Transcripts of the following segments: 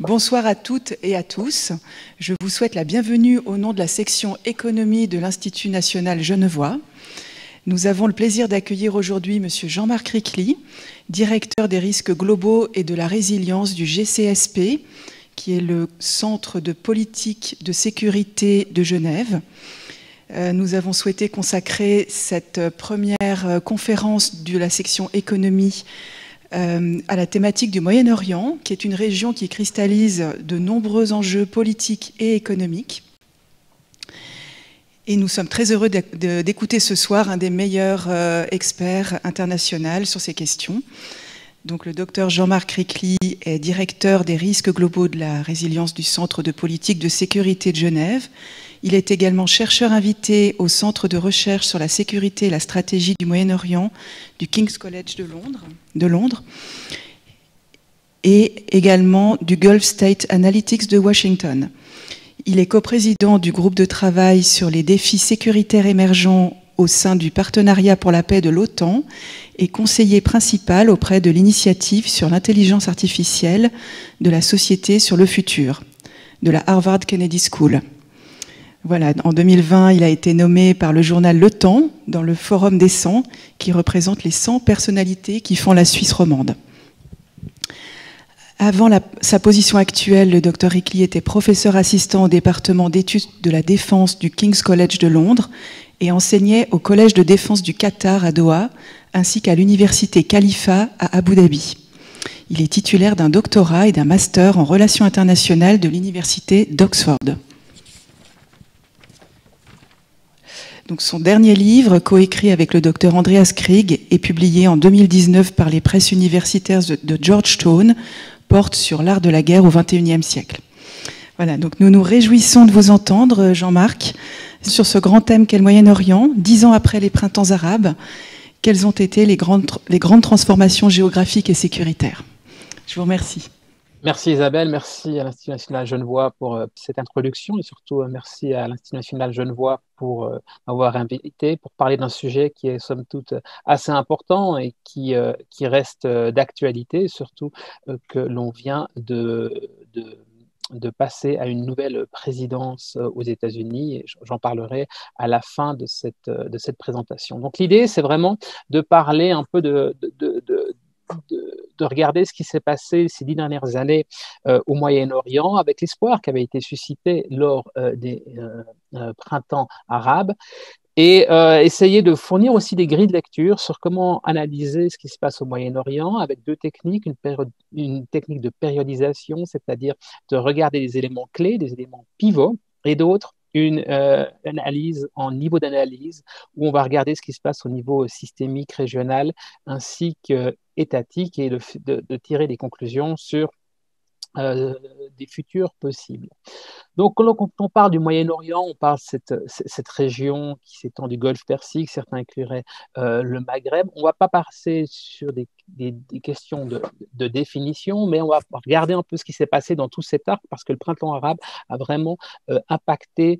Bonsoir à toutes et à tous. Je vous souhaite la bienvenue au nom de la section économie de l'Institut national genevois. Nous avons le plaisir d'accueillir aujourd'hui Monsieur Jean-Marc Ricli, directeur des risques globaux et de la résilience du GCSP, qui est le Centre de politique de sécurité de Genève. Nous avons souhaité consacrer cette première conférence de la section économie à la thématique du Moyen-Orient, qui est une région qui cristallise de nombreux enjeux politiques et économiques. Et nous sommes très heureux d'écouter ce soir un des meilleurs experts internationaux sur ces questions. Donc, le docteur Jean-Marc Ricli est directeur des risques globaux de la résilience du Centre de politique de sécurité de Genève. Il est également chercheur invité au Centre de recherche sur la sécurité et la stratégie du Moyen-Orient du King's College de Londres et également du Gulf State Analytics de Washington. Il est coprésident du groupe de travail sur les défis sécuritaires émergents au sein du partenariat pour la paix de l'OTAN et conseiller principal auprès de l'initiative sur l'intelligence artificielle de la Société sur le futur de la Harvard Kennedy School. Voilà, en 2020, il a été nommé par le journal Le Temps dans le Forum des 100, qui représente les 100 personnalités qui font la Suisse romande. Avant sa position actuelle, le Dr Ricli était professeur assistant au département d'études de la défense du King's College de Londres et enseignait au Collège de défense du Qatar à Doha, ainsi qu'à l'université Khalifa à Abu Dhabi. Il est titulaire d'un doctorat et d'un master en relations internationales de l'université d'Oxford. Donc son dernier livre, coécrit avec le docteur Andreas Krieg et publié en 2019 par les presses universitaires de Georgetown, porte sur l'art de la guerre au XXIe siècle. Voilà, donc nous nous réjouissons de vous entendre, Jean-Marc, sur ce grand thème qu'est le Moyen-Orient, 10 ans après les printemps arabes. Quelles ont été les grandes transformations géographiques et sécuritaires? Je vous remercie. Merci Isabelle, merci à l'Institut national genevois pour cette introduction et surtout merci à l'Institut national genevois pour m'avoir invité pour parler d'un sujet qui est somme toute assez important et qui reste d'actualité, surtout que l'on vient de passer à une nouvelle présidence aux États-Unis et j'en parlerai à la fin de cette présentation. Donc l'idée, c'est vraiment de parler un peu de regarder ce qui s'est passé ces 10 dernières années au Moyen-Orient avec l'espoir qui avait été suscité lors des printemps arabes et essayer de fournir aussi des grilles de lecture sur comment analyser ce qui se passe au Moyen-Orient avec deux techniques, une technique de périodisation, c'est-à-dire de regarder les éléments clés, des éléments pivots, et d'autres, une analyse en niveau d'analyse où on va regarder ce qui se passe au niveau systémique, régional, ainsi qu'étatique et de tirer des conclusions sur des futurs possibles. Donc, quand on parle du Moyen-Orient, on parle de cette région qui s'étend du Golfe Persique, certains incluraient le Maghreb. On ne va pas passer sur des questions de définition, mais on va regarder un peu ce qui s'est passé dans tout cet arc, parce que le printemps arabe a vraiment impacté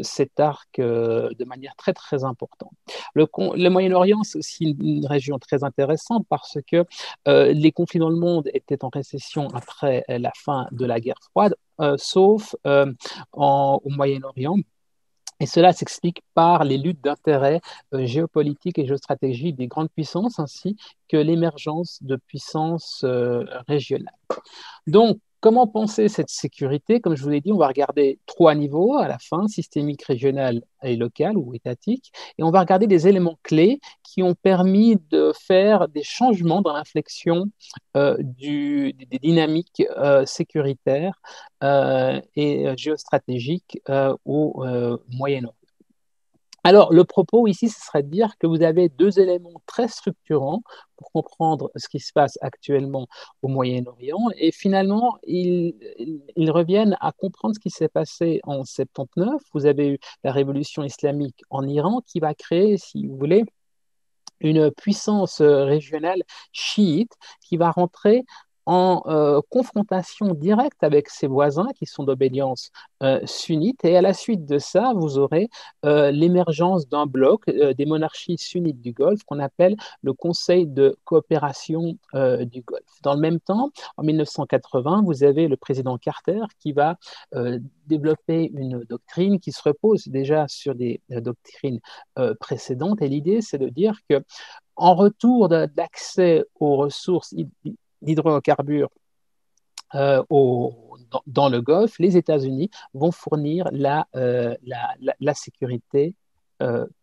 cet arc de manière très, très importante. Le Moyen-Orient, c'est aussi une région très intéressante parce que les conflits dans le monde étaient en récession après la fin de la guerre froide, sauf au Moyen-Orient. Et cela s'explique par les luttes d'intérêts géopolitiques et géostratégiques des grandes puissances, ainsi que l'émergence de puissances régionales. Donc, comment penser cette sécurité? Comme je vous l'ai dit, on va regarder 3 niveaux à la fin, systémique, régional et local ou étatique. Et on va regarder des éléments clés qui ont permis de faire des changements dans l'inflexion des dynamiques sécuritaires et géostratégiques au Moyen-Orient. Alors, le propos ici, ce serait de dire que vous avez 2 éléments très structurants pour comprendre ce qui se passe actuellement au Moyen-Orient. Et finalement, ils reviennent à comprendre ce qui s'est passé en 79. Vous avez eu la révolution islamique en Iran qui va créer, si vous voulez, une puissance régionale chiite qui va rentrer en confrontation directe avec ses voisins qui sont d'obédience sunnite. Et à la suite de ça, vous aurez l'émergence d'un bloc des monarchies sunnites du Golfe qu'on appelle le Conseil de coopération du Golfe. Dans le même temps, en 1980, vous avez le président Carter qui va développer une doctrine qui se repose déjà sur des doctrines précédentes. Et l'idée, c'est de dire que en retour d'accès aux ressources d'hydrocarbures dans le Golfe, les États-Unis vont fournir la sécurité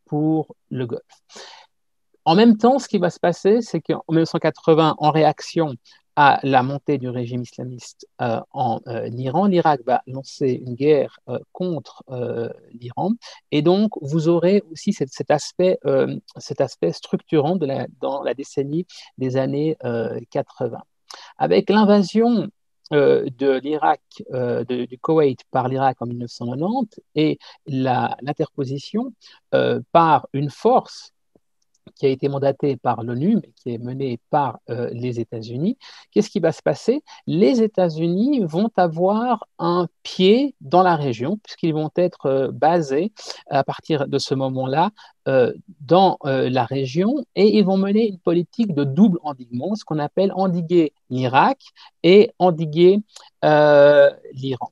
pour le Golfe. En même temps, ce qui va se passer, c'est qu'en 1980, en réaction à la montée du régime islamiste en Iran, l'Irak va lancer une guerre contre l'Iran. Et donc, vous aurez aussi cet aspect structurant dans la décennie des années 80. Avec l'invasion de l'Irak, du Koweït par l'Irak en 1990 et l'interposition par une force qui a été mandatée par l'ONU, mais qui est menée par les États-Unis, qu'est-ce qui va se passer? Les États-Unis vont avoir un pied dans la région, puisqu'ils vont être basés à partir de ce moment-là dans la région, et ils vont mener une politique de double endiguement, ce qu'on appelle endiguer l'Irak et endiguer l'Iran.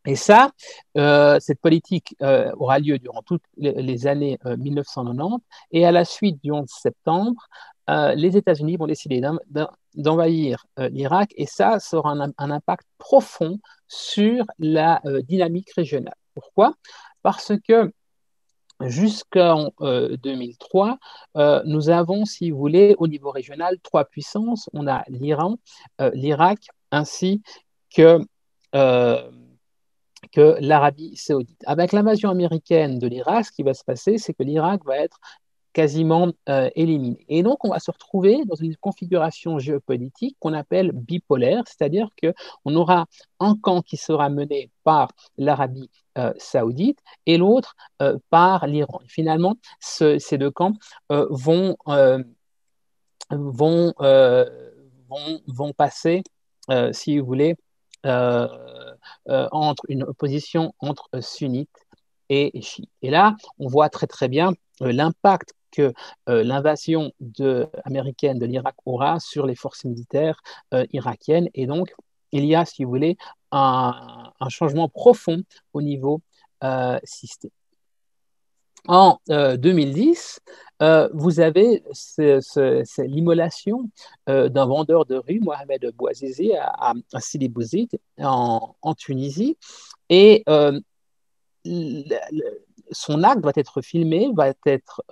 Et ça, cette politique aura lieu durant toutes les années 1990, et à la suite du 11 septembre, les États-Unis vont décider d'envahir l'Irak, et ça aura un impact profond sur la dynamique régionale. Pourquoi? Parce que jusqu'en 2003, nous avons, si vous voulez, au niveau régional, trois puissances. On a l'Iran, l'Irak, ainsi que l'Arabie saoudite. Avec l'invasion américaine de l'Irak, ce qui va se passer, c'est que l'Irak va être quasiment éliminé. Et donc, on va se retrouver dans une configuration géopolitique qu'on appelle bipolaire, c'est-à-dire qu'on aura un camp qui sera mené par l'Arabie saoudite et l'autre par l'Iran. Finalement, ces deux camps vont passer, si vous voulez, entre une opposition entre sunnites et chiites. Et là, on voit très très bien l'impact que l'invasion américaine de l'Irak aura sur les forces militaires irakiennes. Et donc, il y a, si vous voulez, un changement profond au niveau système. En 2010, vous avez l'immolation d'un vendeur de rue, Mohamed Bouazizi, à Sidi Bouzid, en Tunisie. Et son acte va être filmé, va être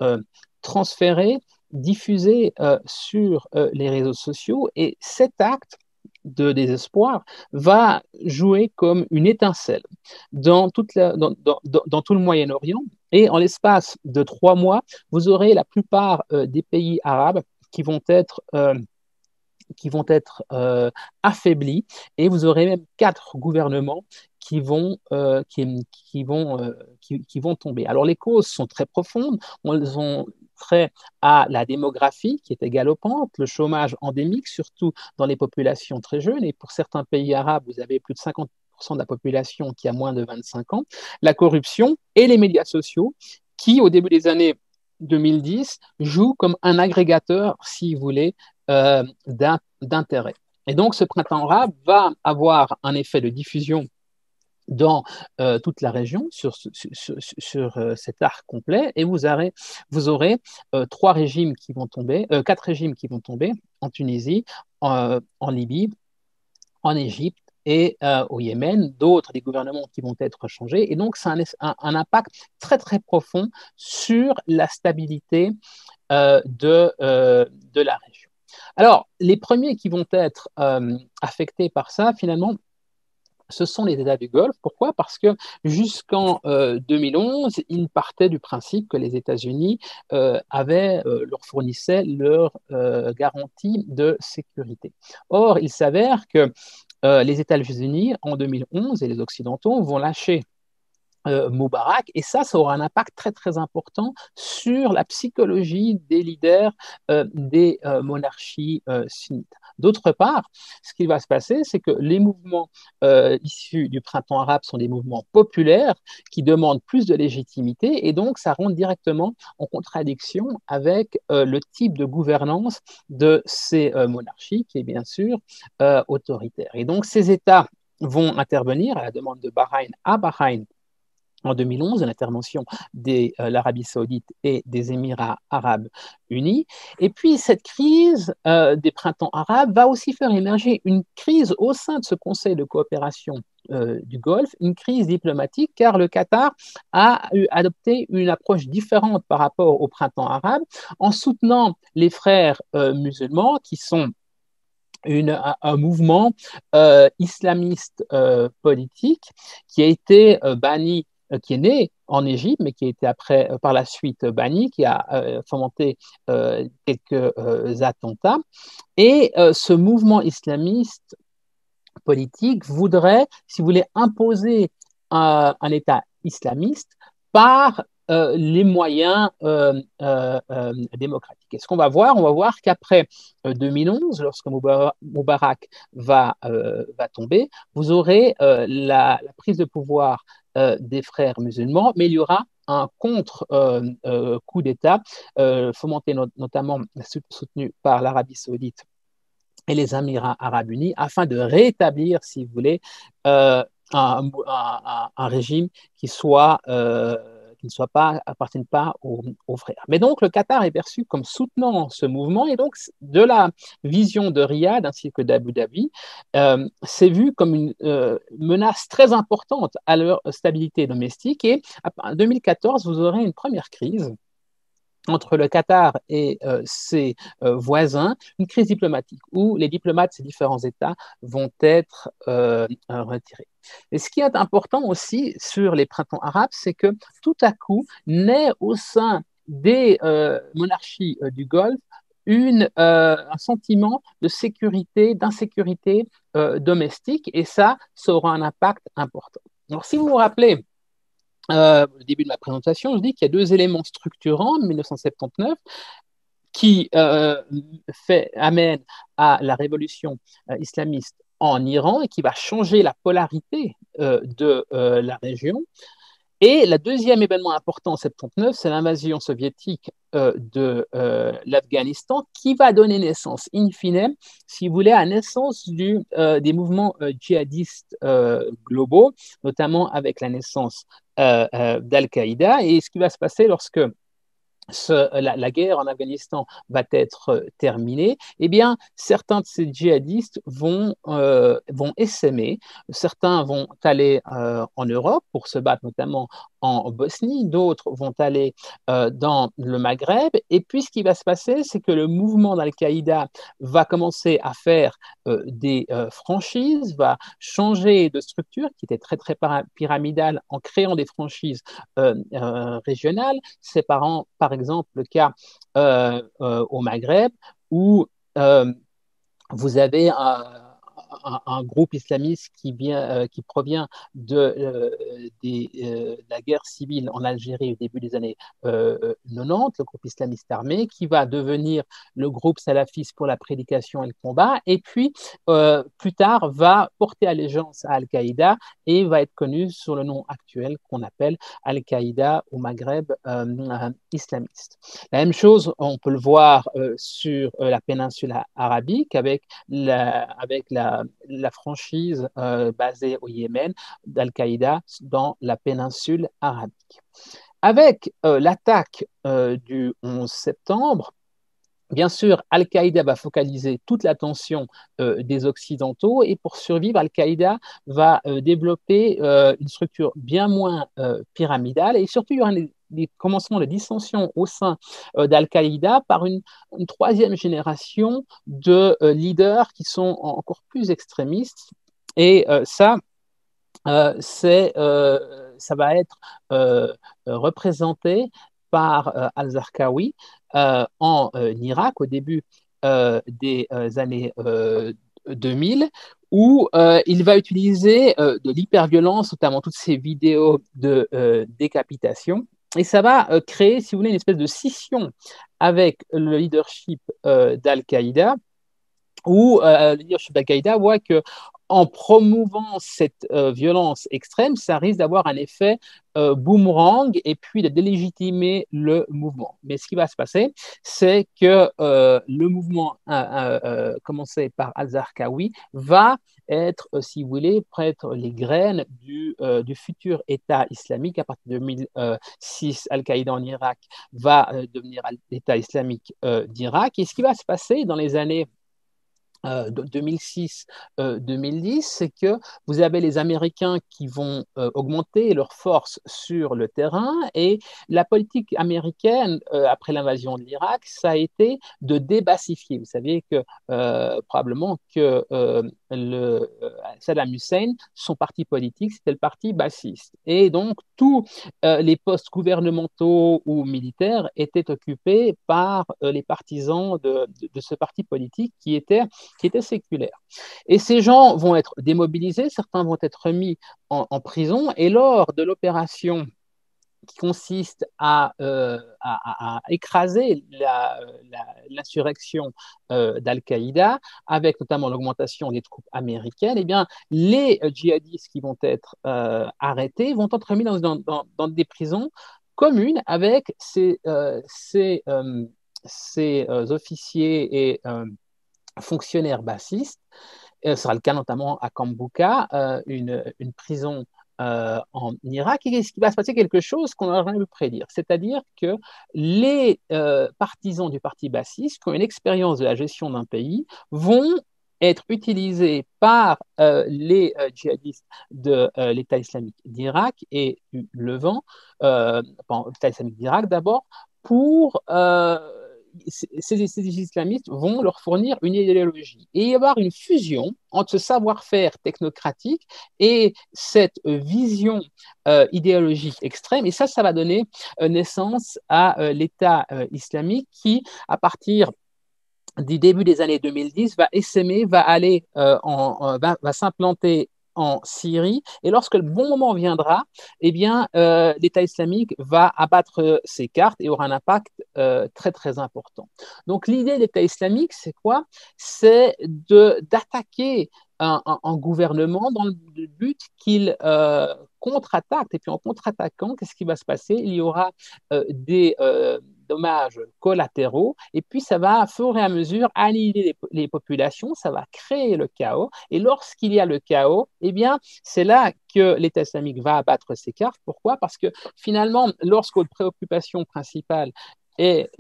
transféré, diffusé sur les réseaux sociaux. Et cet acte de désespoir va jouer comme une étincelle dans tout le Moyen-Orient. Et en l'espace de 3 mois, vous aurez la plupart des pays arabes qui vont être affaiblis, et vous aurez même 4 gouvernements qui vont tomber. Alors les causes sont très profondes, elles ont trait à la démographie qui était galopante, le chômage endémique, surtout dans les populations très jeunes, et pour certains pays arabes, vous avez plus de 50% de la population qui a moins de 25 ans, la corruption et les médias sociaux qui, au début des années 2010, jouent comme un agrégateur, si vous voulez, d'intérêt. Et donc, ce printemps arabe va avoir un effet de diffusion dans toute la région sur cet arc complet, et vous aurez 4 régimes qui vont tomber en Tunisie, en Libye, en Égypte et au Yémen, d'autres des gouvernements qui vont être changés, et donc c'est un impact très très profond sur la stabilité de la région. Alors, les premiers qui vont être affectés par ça, finalement, ce sont les États du Golfe. Pourquoi? Parce que jusqu'en 2011, ils partaient du principe que les États-Unis leur fournissaient leur garantie de sécurité. Or, il s'avère que les États-Unis, en 2011, et les Occidentaux vont lâcher Moubarak, et ça aura un impact très très important sur la psychologie des leaders des monarchies sunnites. D'autre part, ce qui va se passer, c'est que les mouvements issus du printemps arabe sont des mouvements populaires qui demandent plus de légitimité, et donc ça rentre directement en contradiction avec le type de gouvernance de ces monarchies, qui est bien sûr autoritaire. Et donc ces États vont intervenir à la demande de Bahreïn à Bahreïn en 2011, l'intervention de l'Arabie saoudite et des Émirats arabes unis. Et puis, cette crise des printemps arabes va aussi faire émerger une crise au sein de ce Conseil de coopération du Golfe, une crise diplomatique, car le Qatar a adopté une approche différente par rapport au printemps arabe, en soutenant les frères musulmans qui sont un mouvement islamiste politique qui a été banni, qui est né en Égypte, mais qui a été après, par la suite banni, qui a fomenté quelques attentats. Et ce mouvement islamiste politique voudrait, si vous voulez, imposer un État islamiste par les moyens démocratiques. Et ce qu'on va voir, on va voir qu'après 2011, lorsque Moubarak va tomber, vous aurez la prise de pouvoir des frères musulmans, mais il y aura un contre-coup d'État fomenté notamment, soutenu par l'Arabie saoudite et les Émirats arabes unis, afin de rétablir, si vous voulez, un régime qui ne soit pas, appartienne pas aux frères. Mais donc, le Qatar est perçu comme soutenant ce mouvement, et donc, de la vision de Riyad ainsi que d'Abu Dhabi, c'est vu comme une menace très importante à leur stabilité domestique. Et en 2014, vous aurez une première crise entre le Qatar et ses voisins, une crise diplomatique où les diplomates de ces différents États vont être retirés. Et ce qui est important aussi sur les printemps arabes, c'est que tout à coup naît au sein des monarchies du Golfe un sentiment de sécurité, d'insécurité domestique, et ça aura un impact important. Alors, si vous vous rappelez, au début de ma présentation, je dis qu'il y a deux éléments structurants en 1979 qui amènent à la révolution islamiste en Iran et qui va changer la polarité de la région. Et le deuxième événement important en 79, c'est l'invasion soviétique de l'Afghanistan, qui va donner naissance, in fine, si vous voulez, à la naissance des mouvements djihadistes globaux, notamment avec la naissance d'Al-Qaïda. Et ce qui va se passer lorsque la guerre en Afghanistan va être terminée, eh bien, certains de ces djihadistes vont essaimer, certains vont aller en Europe pour se battre notamment en Bosnie, d'autres vont aller dans le Maghreb, et puis ce qui va se passer, c'est que le mouvement d'Al-Qaïda va commencer à faire des franchises, va changer de structure qui était très très pyramidale en créant des franchises régionales, séparant par exemple le cas au Maghreb où vous avez un groupe islamiste qui provient de la guerre civile en Algérie au début des années 90, le groupe islamiste armé, qui va devenir le groupe salafiste pour la prédication et le combat, et puis plus tard va porter allégeance à Al-Qaïda et va être connu sous le nom actuel qu'on appelle Al-Qaïda au Maghreb islamiste. La même chose, on peut le voir sur la péninsule arabique avec la franchise basée au Yémen d'Al-Qaïda dans la péninsule arabique. Avec l'attaque du 11 septembre, bien sûr, Al-Qaïda va focaliser toute l'attention des Occidentaux, et pour survivre, Al-Qaïda va développer une structure bien moins pyramidale, et surtout, il y aura des commencements de dissension au sein d'Al-Qaïda par une troisième génération de leaders qui sont encore plus extrémistes. Et ça va être représenté par al-Zarqawi en Irak au début des années 2000, où il va utiliser de l'hyperviolence, notamment toutes ces vidéos de décapitation, et ça va créer, si vous voulez, une espèce de scission avec le leadership d'Al-Qaïda, où le leadership d'Al-Qaïda voit que en promouvant cette violence extrême, ça risque d'avoir un effet boomerang et puis de délégitimer le mouvement. Mais ce qui va se passer, c'est que le mouvement commencé par Al-Zarqawi va être, si vous voulez, prêtre les graines du futur État islamique. À partir de 2006, Al-Qaïda en Irak va devenir l'État islamique d'Irak. Et ce qui va se passer dans les années 2006-2010, c'est que vous avez les Américains qui vont augmenter leur force sur le terrain, et la politique américaine après l'invasion de l'Irak, ça a été de débassifier. Vous savez que probablement que Saddam Hussein, son parti politique, c'était le parti bassiste. Et donc, tous les postes gouvernementaux ou militaires étaient occupés par les partisans de ce parti politique qui était séculaire. Et ces gens vont être démobilisés, certains vont être mis en prison, et lors de l'opération qui consiste à écraser l'insurrection d'Al-Qaïda, avec notamment l'augmentation des troupes américaines, eh bien, les djihadistes qui vont être arrêtés vont être mis dans des prisons communes avec ces officiers et fonctionnaires bassistes. Ce sera le cas notamment à Kambuka, une prison en Irak. Et ce qui va se passer, quelque chose qu'on n'aurait jamais pu prédire, c'est-à-dire que les partisans du parti bassiste, qui ont une expérience de la gestion d'un pays, vont être utilisés par les djihadistes de l'État islamique d'Irak et du Levant, l'État islamique d'Irak d'abord, pour ces islamistes vont leur fournir une idéologie. Et il va y avoir une fusion entre ce savoir-faire technocratique et cette vision idéologique extrême. Et ça va donner naissance à l'État islamique qui, à partir du début des années 2010, va essaimer, va s'implanter en Syrie, et lorsque le bon moment viendra, eh bien, l'État islamique va abattre ses cartes et aura un impact très très important. Donc l'idée de l'État islamique, c'est quoi? C'est d'attaquer un gouvernement dans le but qu'il contre-attaque. Et puis en contre-attaquant, qu'est-ce qui va se passer? Il y aura des dommages collatéraux, et puis ça va, au fur et à mesure, annihiler les populations, ça va créer le chaos, et lorsqu'il y a le chaos, eh bien, c'est là que l'État islamique va abattre ses cartes. Pourquoi? Parce que finalement, lorsque votre préoccupation principale est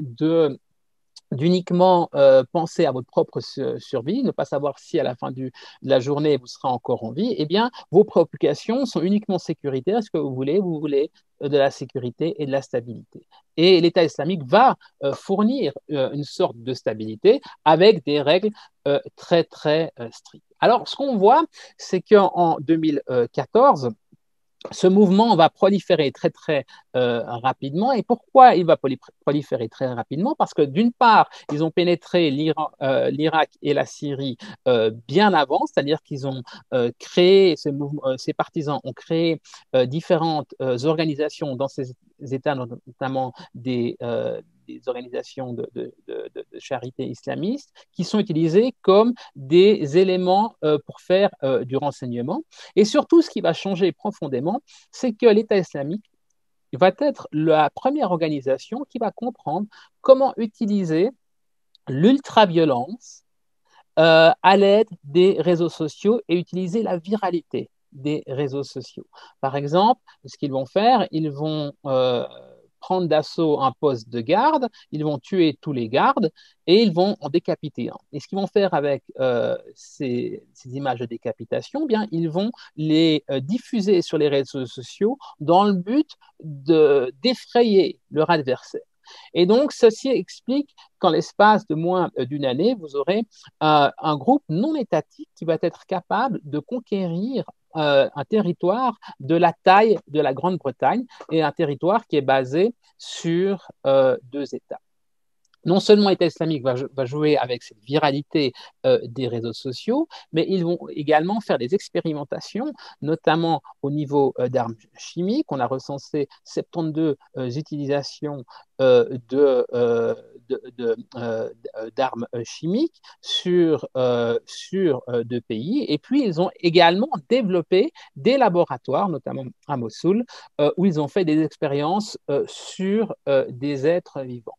d'uniquement penser à votre propre survie, ne pas savoir si à la fin de la journée vous serez encore en vie, eh bien, vos préoccupations sont uniquement sécuritaires. Est-ce que vous voulez de la sécurité et de la stabilité. Et l'État islamique va fournir une sorte de stabilité avec des règles très, très strictes. Alors, ce qu'on voit, c'est qu'en 2014, ce mouvement va proliférer très, très rapidement. Et pourquoi il va proliférer très rapidement? Parce que d'une part, ils ont pénétré l'Irak et la Syrie bien avant, c'est-à-dire qu'ils ont créé, ces partisans ont créé différentes organisations dans ces États, notamment des organisations de charité islamiste, qui sont utilisées comme des éléments pour faire du renseignement. Et surtout, ce qui va changer profondément, c'est que l'État islamique va être la première organisation qui va comprendre comment utiliser l'ultra-violence à l'aide des réseaux sociaux et utiliser la viralité des réseaux sociaux. Par exemple, ce qu'ils vont faire, ils vont prendre d'assaut un poste de garde, ils vont tuer tous les gardes et ils vont en décapiter un. Et ce qu'ils vont faire avec ces images de décapitation, bien, ils vont les diffuser sur les réseaux sociaux dans le but d'effrayer leur adversaire. Et donc, ceci explique qu'en l'espace de moins d'une année, vous aurez un groupe non étatique qui va être capable de conquérir un territoire de la taille de la Grande-Bretagne, et un territoire qui est basé sur deux États. non seulement l'État islamique va jouer avec cette viralité des réseaux sociaux, mais ils vont également faire des expérimentations, notamment au niveau d'armes chimiques. On a recensé 72 utilisations d'armes chimiques sur 2 pays. Et puis, ils ont également développé des laboratoires, notamment à Mossoul, où ils ont fait des expériences sur des êtres vivants.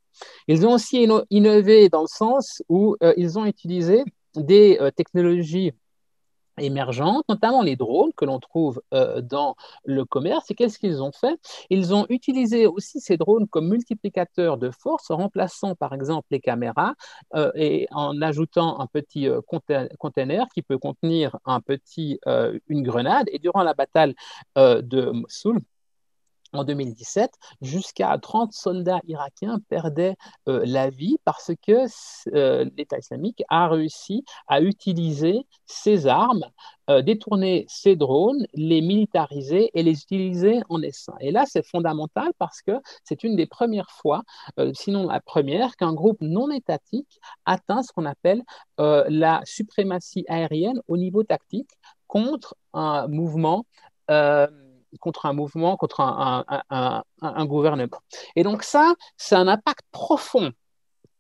Ils ont aussi innové dans le sens où ils ont utilisé des technologies émergentes, notamment les drones que l'on trouve dans le commerce. Et qu'est-ce qu'ils ont fait? Ils ont utilisé aussi ces drones comme multiplicateurs de force, en remplaçant par exemple les caméras et en ajoutant un petit container qui peut contenir une grenade. Et durant la bataille de Mossoul, en 2017, jusqu'à 30 soldats irakiens perdaient la vie parce que l'État islamique a réussi à utiliser ces armes, détourner ces drones, les militariser et les utiliser en essaim. Et là, c'est fondamental parce que c'est une des premières fois, sinon la première, qu'un groupe non étatique atteint ce qu'on appelle la suprématie aérienne au niveau tactique contre un mouvement. Contre un gouvernement. Et donc ça, c'est un impact profond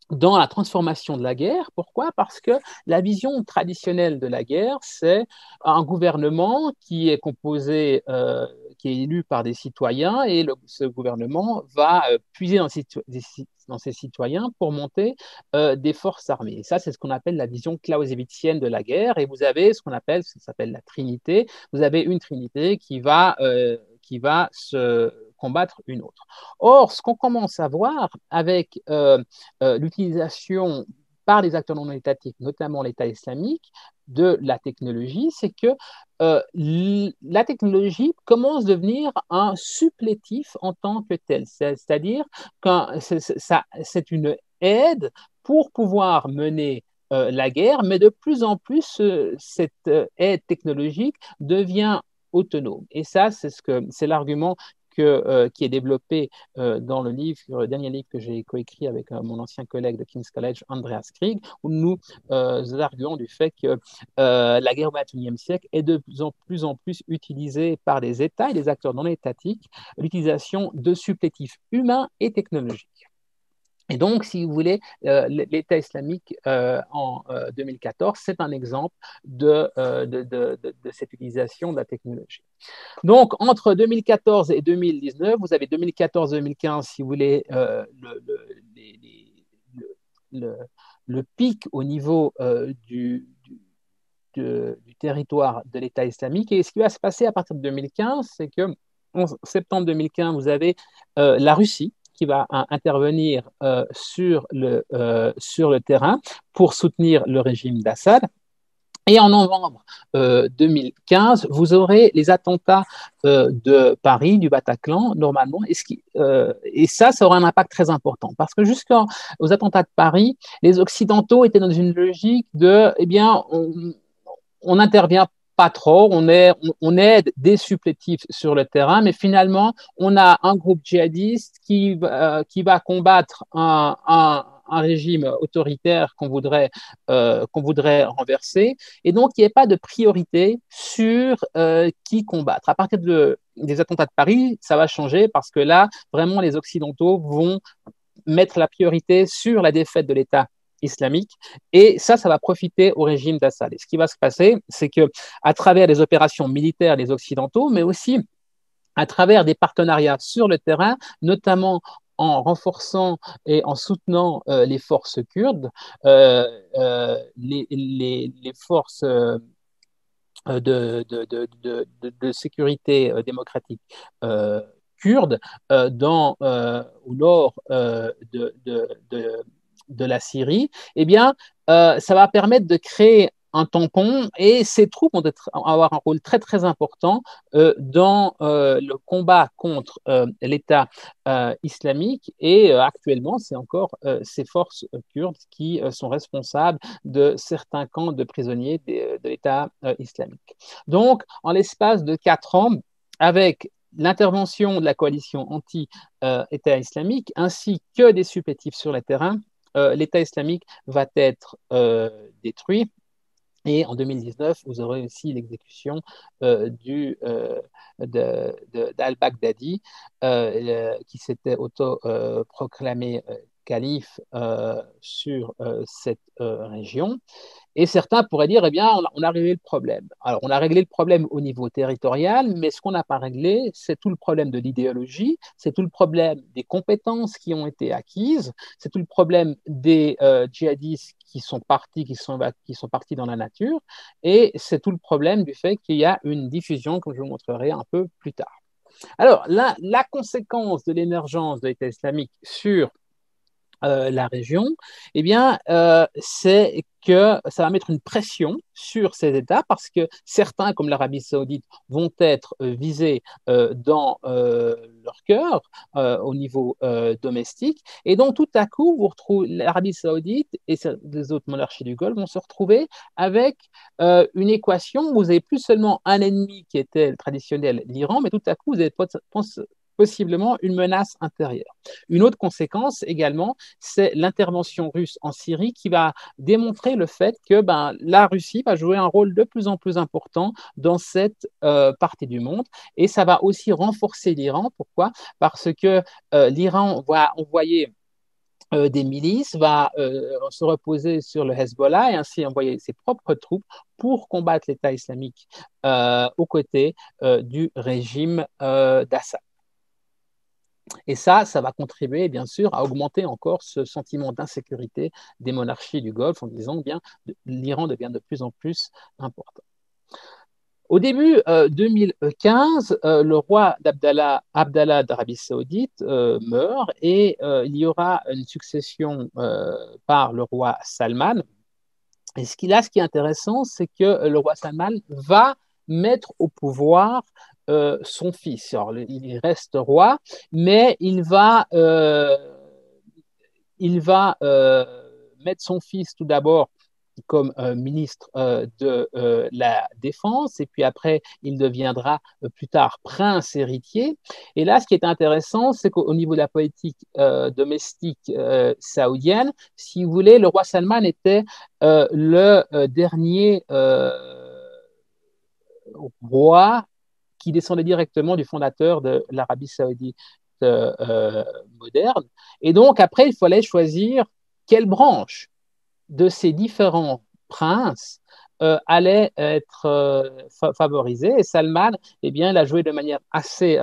dans la transformation de la guerre. Pourquoi? Parce que la vision traditionnelle de la guerre, c'est un gouvernement qui est composé, qui est élu par des citoyens, et ce gouvernement va puiser dans ces citoyens pour monter des forces armées. Et ça, c'est ce qu'on appelle la vision clausewitzienne de la guerre. Et vous avez ce ça s'appelle la Trinité. Vous avez une Trinité qui va se combattre une autre. Or, ce qu'on commence à voir avec l'utilisation par les acteurs non étatiques, notamment l'État islamique, de la technologie, c'est que la technologie commence à devenir un supplétif en tant que tel. C'est-à-dire que c'est une aide pour pouvoir mener la guerre, mais de plus en plus, cette aide technologique devient autonome. Et ça, c'est l'argument qui est développé dans le dernier livre que j'ai coécrit avec mon ancien collègue de King's College, Andreas Krieg, où nous arguons du fait que la guerre au XXIe siècle est de plus en plus utilisée par les États et les acteurs non étatiques, l'utilisation de supplétifs humains et technologiques. Et donc, si vous voulez, l'État islamique en 2014, c'est un exemple de cette utilisation de la technologie. Donc, entre 2014 et 2019, vous avez 2014-2015, si vous voulez, le pic au niveau du territoire de l'État islamique. Et ce qui va se passer à partir de 2015, c'est que en septembre 2015, vous avez la Russie qui va intervenir sur le terrain pour soutenir le régime d'Assad. Et en novembre 2015, vous aurez les attentats de Paris, du Bataclan, normalement, et ça aura un impact très important. Parce que jusqu'aux attentats de Paris, les Occidentaux étaient dans une logique de, eh bien, on n'intervient pas trop, on aide des supplétifs sur le terrain, mais finalement, on a un groupe djihadiste qui va combattre un régime autoritaire qu'on voudrait renverser, et donc il n'y a pas de priorité sur qui combattre. À partir des attentats de Paris, ça va changer parce que là, vraiment, les Occidentaux vont mettre la priorité sur la défaite de l'État islamique, et ça va profiter au régime d'Assad. Et ce qui va se passer, c'est que à travers les opérations militaires des Occidentaux, mais aussi à travers des partenariats sur le terrain, notamment en renforçant et en soutenant les forces kurdes, les forces de sécurité démocratique kurdes au nord de la Syrie, eh bien, ça va permettre de créer un tampon, et ces troupes vont avoir un rôle très très important dans le combat contre l'État islamique, et actuellement c'est encore ces forces kurdes qui sont responsables de certains camps de prisonniers de l'État islamique. Donc en l'espace de 4 ans, avec l'intervention de la coalition anti-État islamique ainsi que des supplétifs sur le terrain, l'État islamique va être détruit. Et en 2019, vous aurez aussi l'exécution d'al-Baghdadi, qui s'était auto-proclamé calife sur cette région. Et certains pourraient dire, eh bien, on a réglé le problème. Alors, on a réglé le problème au niveau territorial, mais ce qu'on n'a pas réglé, c'est tout le problème de l'idéologie, c'est tout le problème des compétences qui ont été acquises, c'est tout le problème des djihadistes qui sont partis, qui sont partis dans la nature, et c'est tout le problème du fait qu'il y a une diffusion, comme je vous montrerai un peu plus tard. Alors, la conséquence de l'émergence de l'État islamique sur la région, eh bien, c'est que ça va mettre une pression sur ces États parce que certains, comme l'Arabie saoudite, vont être visés dans leur cœur au niveau domestique. Et donc, tout à coup, vous retrouvez l'Arabie saoudite et les autres monarchies du Golfe vont se retrouver avec une équation où vous n'avez plus seulement un ennemi qui était le traditionnel, l'Iran, mais tout à coup, vous avez possiblement une menace intérieure. Une autre conséquence également, c'est l'intervention russe en Syrie qui va démontrer le fait que la Russie va jouer un rôle de plus en plus important dans cette partie du monde. Et ça va aussi renforcer l'Iran. Pourquoi? Parce que l'Iran va envoyer des milices, va se reposer sur le Hezbollah et ainsi envoyer ses propres troupes pour combattre l'État islamique aux côtés du régime d'Assad. Et ça va contribuer, bien sûr, à augmenter encore ce sentiment d'insécurité des monarchies du Golfe en disant bien l'Iran devient de plus en plus important. Au début 2015, le roi Abdallah d'Arabie saoudite meurt et il y aura une succession par le roi Salman. Et ce qui est intéressant, c'est que le roi Salman va mettre au pouvoir son fils. Alors, il reste roi, mais il va mettre son fils tout d'abord comme ministre de la Défense, et puis après, il deviendra plus tard prince héritier. Et là, ce qui est intéressant, c'est qu'au niveau de la politique domestique saoudienne, si vous voulez, le roi Salman était le dernier roi qui descendait directement du fondateur de l'Arabie saoudite moderne. Et donc, après, il fallait choisir quelle branche de ces différents princes allait être favorisé. Et Salman, eh bien, il a joué de manière assez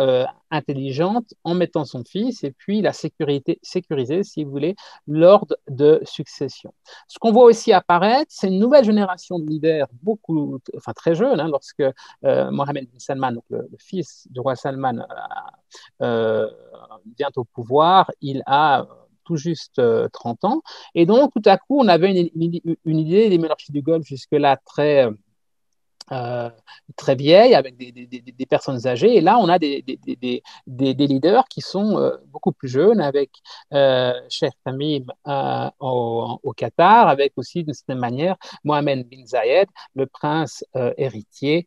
intelligente en mettant son fils et puis il a sécurisé, si vous voulez, l'ordre de succession. Ce qu'on voit aussi apparaître, c'est une nouvelle génération de leaders, très jeune, lorsque Mohammed bin Salman, donc le fils du roi Salman, vient au pouvoir. Il a tout juste 30 ans. Et donc, tout à coup, on avait une idée des monarchies du Golfe jusque-là très vieilles, avec des personnes âgées. Et là, on a des leaders qui sont beaucoup plus jeunes, avec Sheikh Tamim au Qatar, avec aussi, d'une certaine manière, Mohammed bin Zayed, le prince héritier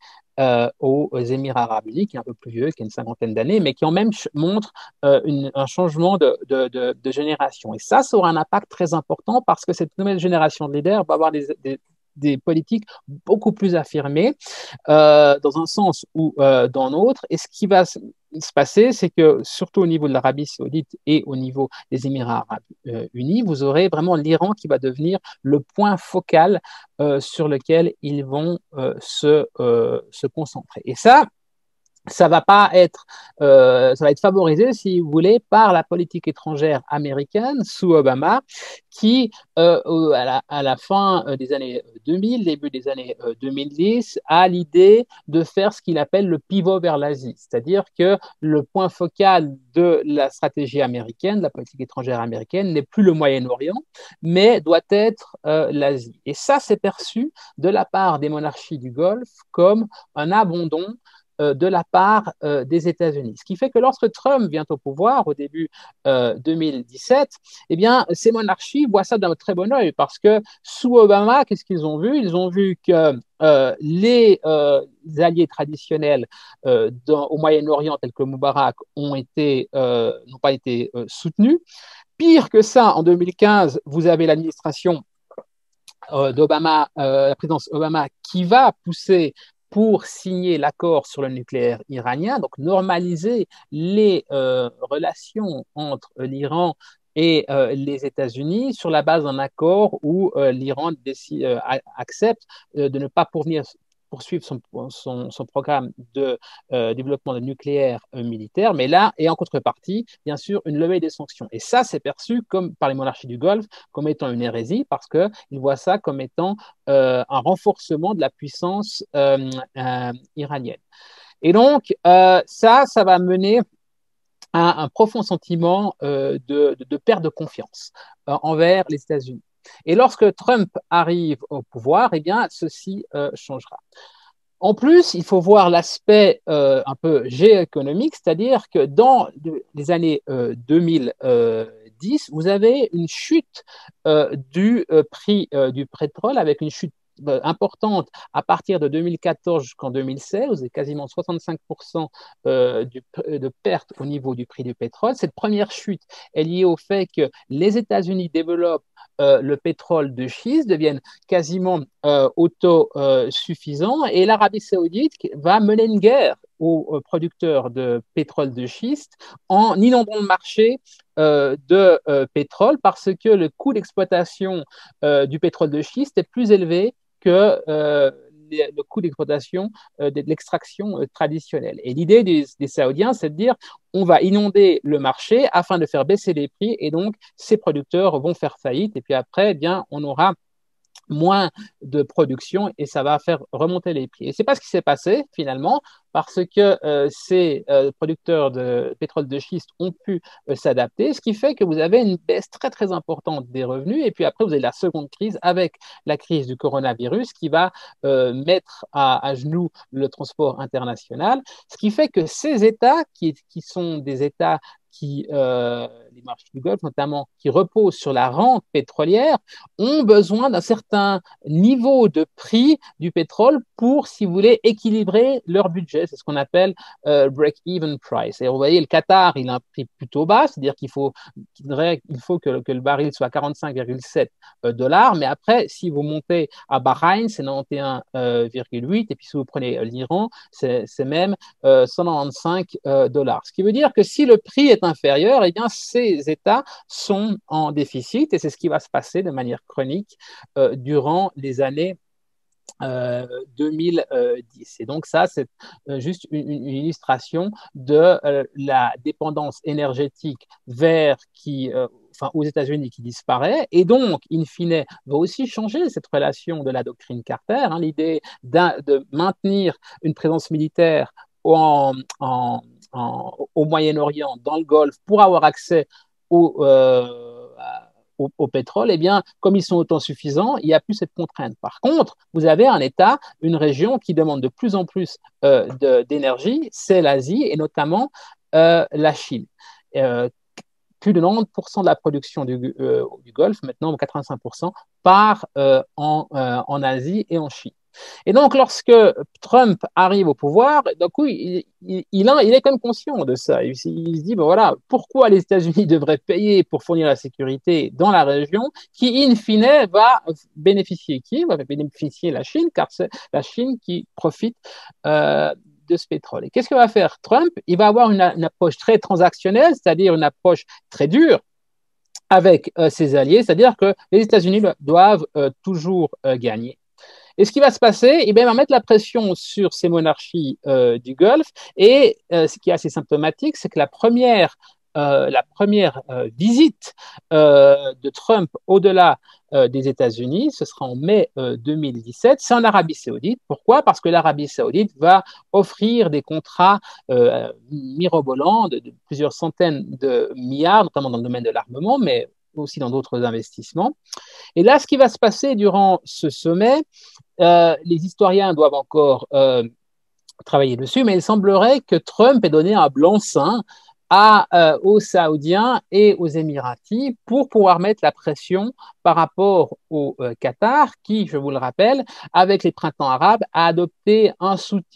aux Émirats arabes unis, qui est un peu plus vieux, qui a une cinquantaine d'années, mais qui en même montre un changement de génération. Et ça aura un impact très important parce que cette nouvelle génération de leaders va avoir des politiques beaucoup plus affirmées dans un sens ou dans l'autre. Et ce qui va se passer, c'est que surtout au niveau de l'Arabie saoudite et au niveau des Émirats arabes unis, vous aurez vraiment l'Iran qui va devenir le point focal sur lequel ils vont se concentrer. Et ça va être favorisé, si vous voulez, par la politique étrangère américaine sous Obama, qui, à la fin des années 2000, début des années 2010, a l'idée de faire ce qu'il appelle le pivot vers l'Asie, c'est-à-dire que le point focal de la stratégie américaine, de la politique étrangère américaine, n'est plus le Moyen-Orient, mais doit être l'Asie. Et ça, c'est perçu de la part des monarchies du Golfe comme un abandon de la part des États-Unis. Ce qui fait que lorsque Trump vient au pouvoir au début 2017, eh bien, ces monarchies voient ça d'un très bon œil parce que sous Obama, qu'est-ce qu'ils ont vu? Ils ont vu que les alliés traditionnels au Moyen-Orient, tels que Moubarak, n'ont pas été soutenus. Pire que ça, en 2015, vous avez l'administration d'Obama, la présidence Obama, qui va pousser pour signer l'accord sur le nucléaire iranien, donc normaliser les relations entre l'Iran et les États-Unis sur la base d'un accord où l'Iran accepte de ne pas poursuivre son programme de développement de nucléaire militaire, mais là, et en contrepartie, bien sûr, une levée des sanctions. Et ça, c'est perçu comme, par les monarchies du Golfe comme étant une hérésie, parce qu'ils voient ça comme étant un renforcement de la puissance iranienne. Et donc, ça va mener à un profond sentiment de perte de confiance envers les États-Unis. Et lorsque Trump arrive au pouvoir, eh bien, ceci changera. En plus, il faut voir l'aspect un peu géoéconomique, c'est-à-dire que dans les années 2010, vous avez une chute du prix du pétrole avec une chute importante à partir de 2014 jusqu'en 2016, vous avez quasiment 65% de perte au niveau du prix du pétrole. Cette première chute est liée au fait que les États-Unis développent le pétrole de schiste, deviennent quasiment autosuffisants, et l'Arabie saoudite va mener une guerre aux producteurs de pétrole de schiste en inondant le marché de pétrole parce que le coût d'exploitation du pétrole de schiste est plus élevé que le coût d'exploitation de l'extraction traditionnelle. Et l'idée des Saoudiens, c'est de dire on va inonder le marché afin de faire baisser les prix et donc ces producteurs vont faire faillite et puis après, eh bien, on aura moins de production et ça va faire remonter les prix. Et c'est pas ce qui s'est passé finalement parce que ces producteurs de pétrole de schiste ont pu s'adapter, ce qui fait que vous avez une baisse très très importante des revenus et puis après vous avez la seconde crise avec la crise du coronavirus qui va mettre à genoux le transport international, ce qui fait que ces États qui sont des États qui, les marchés du Golfe notamment, qui reposent sur la rente pétrolière, ont besoin d'un certain niveau de prix du pétrole pour, si vous voulez, équilibrer leur budget. C'est ce qu'on appelle break-even price. Et vous voyez, le Qatar, il a un prix plutôt bas, c'est-à-dire qu'il faut que le baril soit 45,7 $, mais après, si vous montez à Bahreïn, c'est 91,8, et puis si vous prenez l'Iran, c'est même 195 $. Ce qui veut dire que si le prix est inférieur, eh bien, ces États sont en déficit et c'est ce qui va se passer de manière chronique durant les années 2010. Et donc ça, c'est juste une illustration de la dépendance énergétique aux États-Unis qui disparaît et donc, in fine, va aussi changer cette relation de la doctrine Carter, hein, l'idée de maintenir une présence militaire au Moyen-Orient, dans le Golfe, pour avoir accès au pétrole, eh bien, comme ils sont autosuffisants, il n'y a plus cette contrainte. Par contre, vous avez un État, une région qui demande de plus en plus d'énergie, c'est l'Asie et notamment la Chine. Plus de 90% de la production du Golfe, maintenant 85%, part en Asie et en Chine. Et donc, lorsque Trump arrive au pouvoir, d'un coup, il est quand même conscient de ça. Il se dit, ben voilà, pourquoi les États-Unis devraient payer pour fournir la sécurité dans la région, qui, in fine, va bénéficier qui? Va bénéficier la Chine, car c'est la Chine qui profite de ce pétrole. Et qu'est-ce que va faire Trump? Il va avoir une approche très transactionnelle, c'est-à-dire une approche très dure avec ses alliés, c'est-à-dire que les États-Unis doivent toujours gagner. Et ce qui va se passer, il va mettre la pression sur ces monarchies du Golfe. Et ce qui est assez symptomatique, c'est que la première visite de Trump au-delà des États-Unis, ce sera en mai 2017, c'est en Arabie saoudite. Pourquoi? Parce que l'Arabie saoudite va offrir des contrats mirobolants de plusieurs centaines de milliards, notamment dans le domaine de l'armement, mais aussi dans d'autres investissements. Et là, ce qui va se passer durant ce sommet, les historiens doivent encore travailler dessus, mais il semblerait que Trump ait donné un blanc-seing aux Saoudiens et aux Émiratis pour pouvoir mettre la pression par rapport au Qatar, qui, je vous le rappelle, avec les printemps arabes, a adopté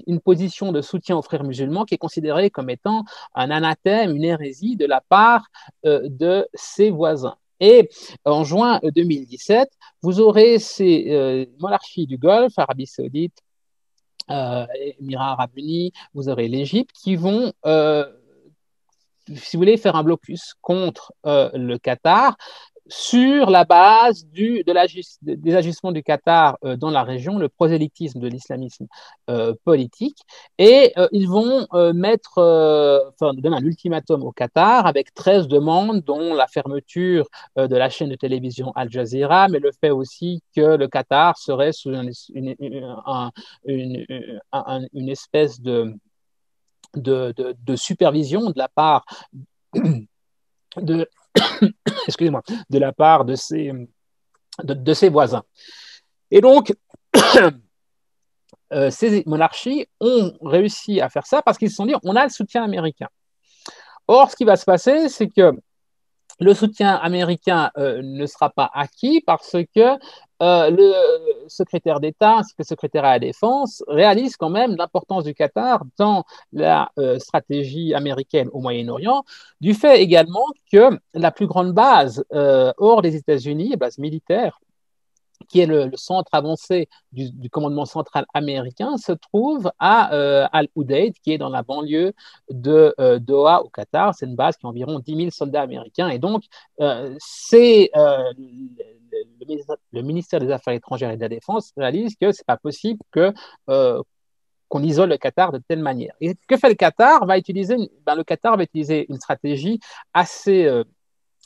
une position de soutien aux frères musulmans qui est considérée comme étant un anathème, une hérésie de la part de ses voisins. Et en juin 2017, vous aurez ces monarchies du Golfe, Arabie Saoudite, Émirats Arabes Unis, vous aurez l'Égypte, qui vont si vous voulez, faire un blocus contre le Qatar sur la base des agissements du Qatar dans la région, le prosélytisme de l'islamisme politique. Et ils vont donner un ultimatum au Qatar avec 13 demandes, dont la fermeture de la chaîne de télévision Al Jazeera, mais le fait aussi que le Qatar serait sous une espèce de supervision de la part de excusez-moi, de la part de ses voisins. Et donc, ces monarchies ont réussi à faire ça parce qu'ils se sont dit, on a le soutien américain. Or, ce qui va se passer, c'est que le soutien américain ne sera pas acquis parce que le secrétaire d'État ainsi que le secrétaire à la Défense réalisent quand même l'importance du Qatar dans la stratégie américaine au Moyen-Orient, du fait également que la plus grande base hors des États-Unis, base militaire, qui est le centre avancé du commandement central américain, se trouve à Al-Udeid, qui est dans la banlieue de Doha, au Qatar. C'est une base qui a environ 10 000 soldats américains. Et donc, c'est le ministère des Affaires étrangères et de la Défense réalise que ce n'est pas possible qu'on isole le Qatar de telle manière. Et que fait le Qatar? Le Qatar va utiliser une stratégie assez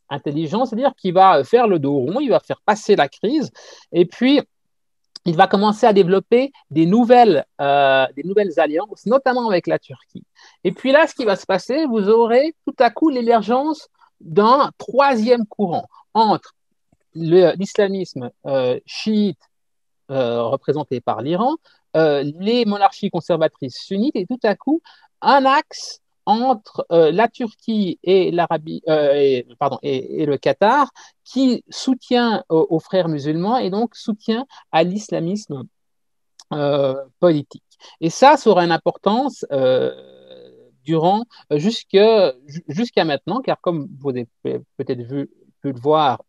intelligent, c'est-à-dire qu'il va faire le dos rond, il va faire passer la crise, et puis il va commencer à développer des nouvelles alliances, notamment avec la Turquie. Et puis là, ce qui va se passer, vous aurez tout à coup l'émergence d'un troisième courant entre l'islamisme chiite représenté par l'Iran, les monarchies conservatrices sunnites, et tout à coup un axe entre la Turquie et et le Qatar, qui soutient aux frères musulmans et donc soutient à l'islamisme politique. Et ça aura une importance jusqu'à maintenant, car comme vous avez peut-être pu le voir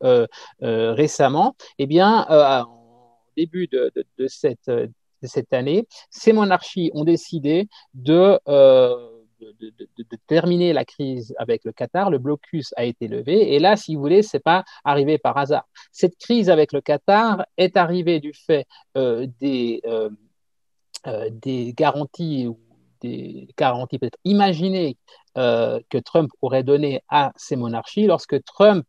récemment, eh bien, en début de cette année, ces monarchies ont décidé de terminer la crise avec le Qatar. Le blocus a été levé. Et là, si vous voulez, ce n'est pas arrivé par hasard. Cette crise avec le Qatar est arrivée du fait des garanties peut-être imaginées que Trump aurait données à ces monarchies. Lorsque Trump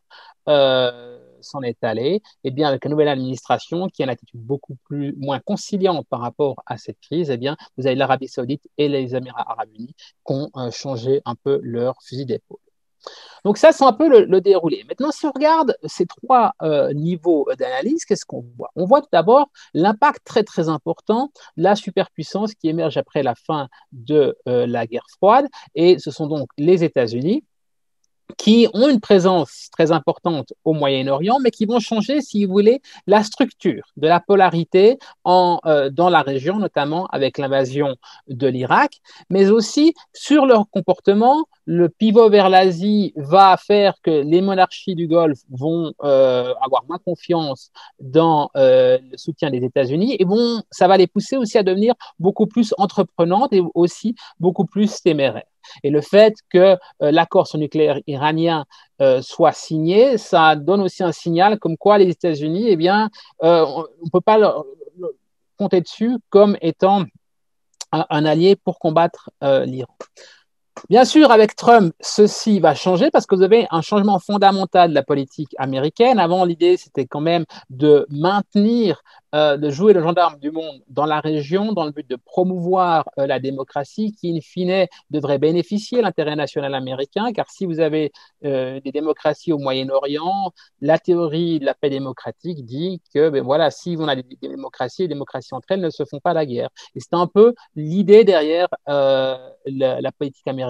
s'en est allé, eh bien, avec la nouvelle administration qui a une attitude moins conciliante par rapport à cette crise, eh bien, vous avez l'Arabie Saoudite et les Émirats Arabes Unis qui ont changé un peu leur fusil d'épaule. Donc ça, c'est un peu le déroulé. Maintenant, si on regarde ces trois niveaux d'analyse, qu'est-ce qu'on voit? On voit tout d'abord l'impact très, très important de la superpuissance qui émerge après la fin de la guerre froide, et ce sont donc les États-Unis, qui ont une présence très importante au Moyen-Orient, mais qui vont changer, si vous voulez, la structure de la polarité dans la région, notamment avec l'invasion de l'Irak, mais aussi sur leur comportement. Le pivot vers l'Asie va faire que les monarchies du Golfe vont avoir moins confiance dans le soutien des États-Unis, et ça va les pousser aussi à devenir beaucoup plus entreprenantes et aussi beaucoup plus téméraires. Et le fait que l'accord sur le nucléaire iranien soit signé, ça donne aussi un signal comme quoi les États-Unis, eh bien, on ne peut pas compter dessus comme étant un allié pour combattre l'Iran. Bien sûr, avec Trump, ceci va changer parce que vous avez un changement fondamental de la politique américaine. Avant, l'idée, c'était quand même de maintenir, de jouer le gendarme du monde dans la région dans le but de promouvoir la démocratie qui, in fine, devrait bénéficier de l'intérêt national américain. Car si vous avez des démocraties au Moyen-Orient, la théorie de la paix démocratique dit que, voilà, si on a des démocraties, les démocraties entre elles ne se font pas la guerre. Et c'est un peu l'idée derrière la politique américaine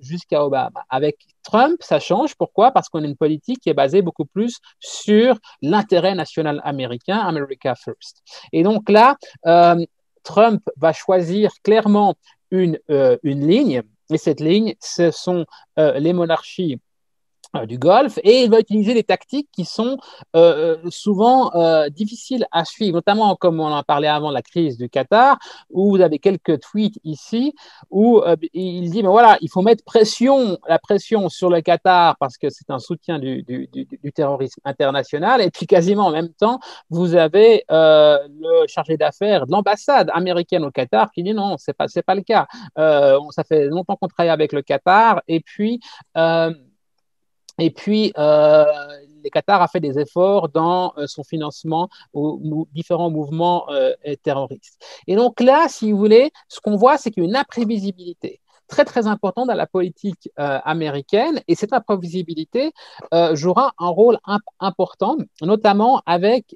jusqu'à Obama. Avec Trump, ça change. Pourquoi? Parce qu'on a une politique qui est basée beaucoup plus sur l'intérêt national américain, America First. Et donc là, Trump va choisir clairement une ligne, et cette ligne, ce sont les monarchies du Golfe, et il va utiliser des tactiques qui sont souvent difficiles à suivre, notamment comme on en parlait avant la crise du Qatar, où vous avez quelques tweets ici où il dit, mais voilà, il faut mettre la pression sur le Qatar parce que c'est un soutien du terrorisme international, et puis quasiment en même temps, vous avez le chargé d'affaires de l'ambassade américaine au Qatar qui dit non, c'est pas le cas. Ça fait longtemps qu'on travaille avec le Qatar, le Qatar a fait des efforts dans son financement aux différents mouvements terroristes. Et donc là, si vous voulez, ce qu'on voit, c'est qu'il y a une imprévisibilité très, très importante dans la politique américaine. Et cette imprévisibilité jouera un rôle important, notamment avec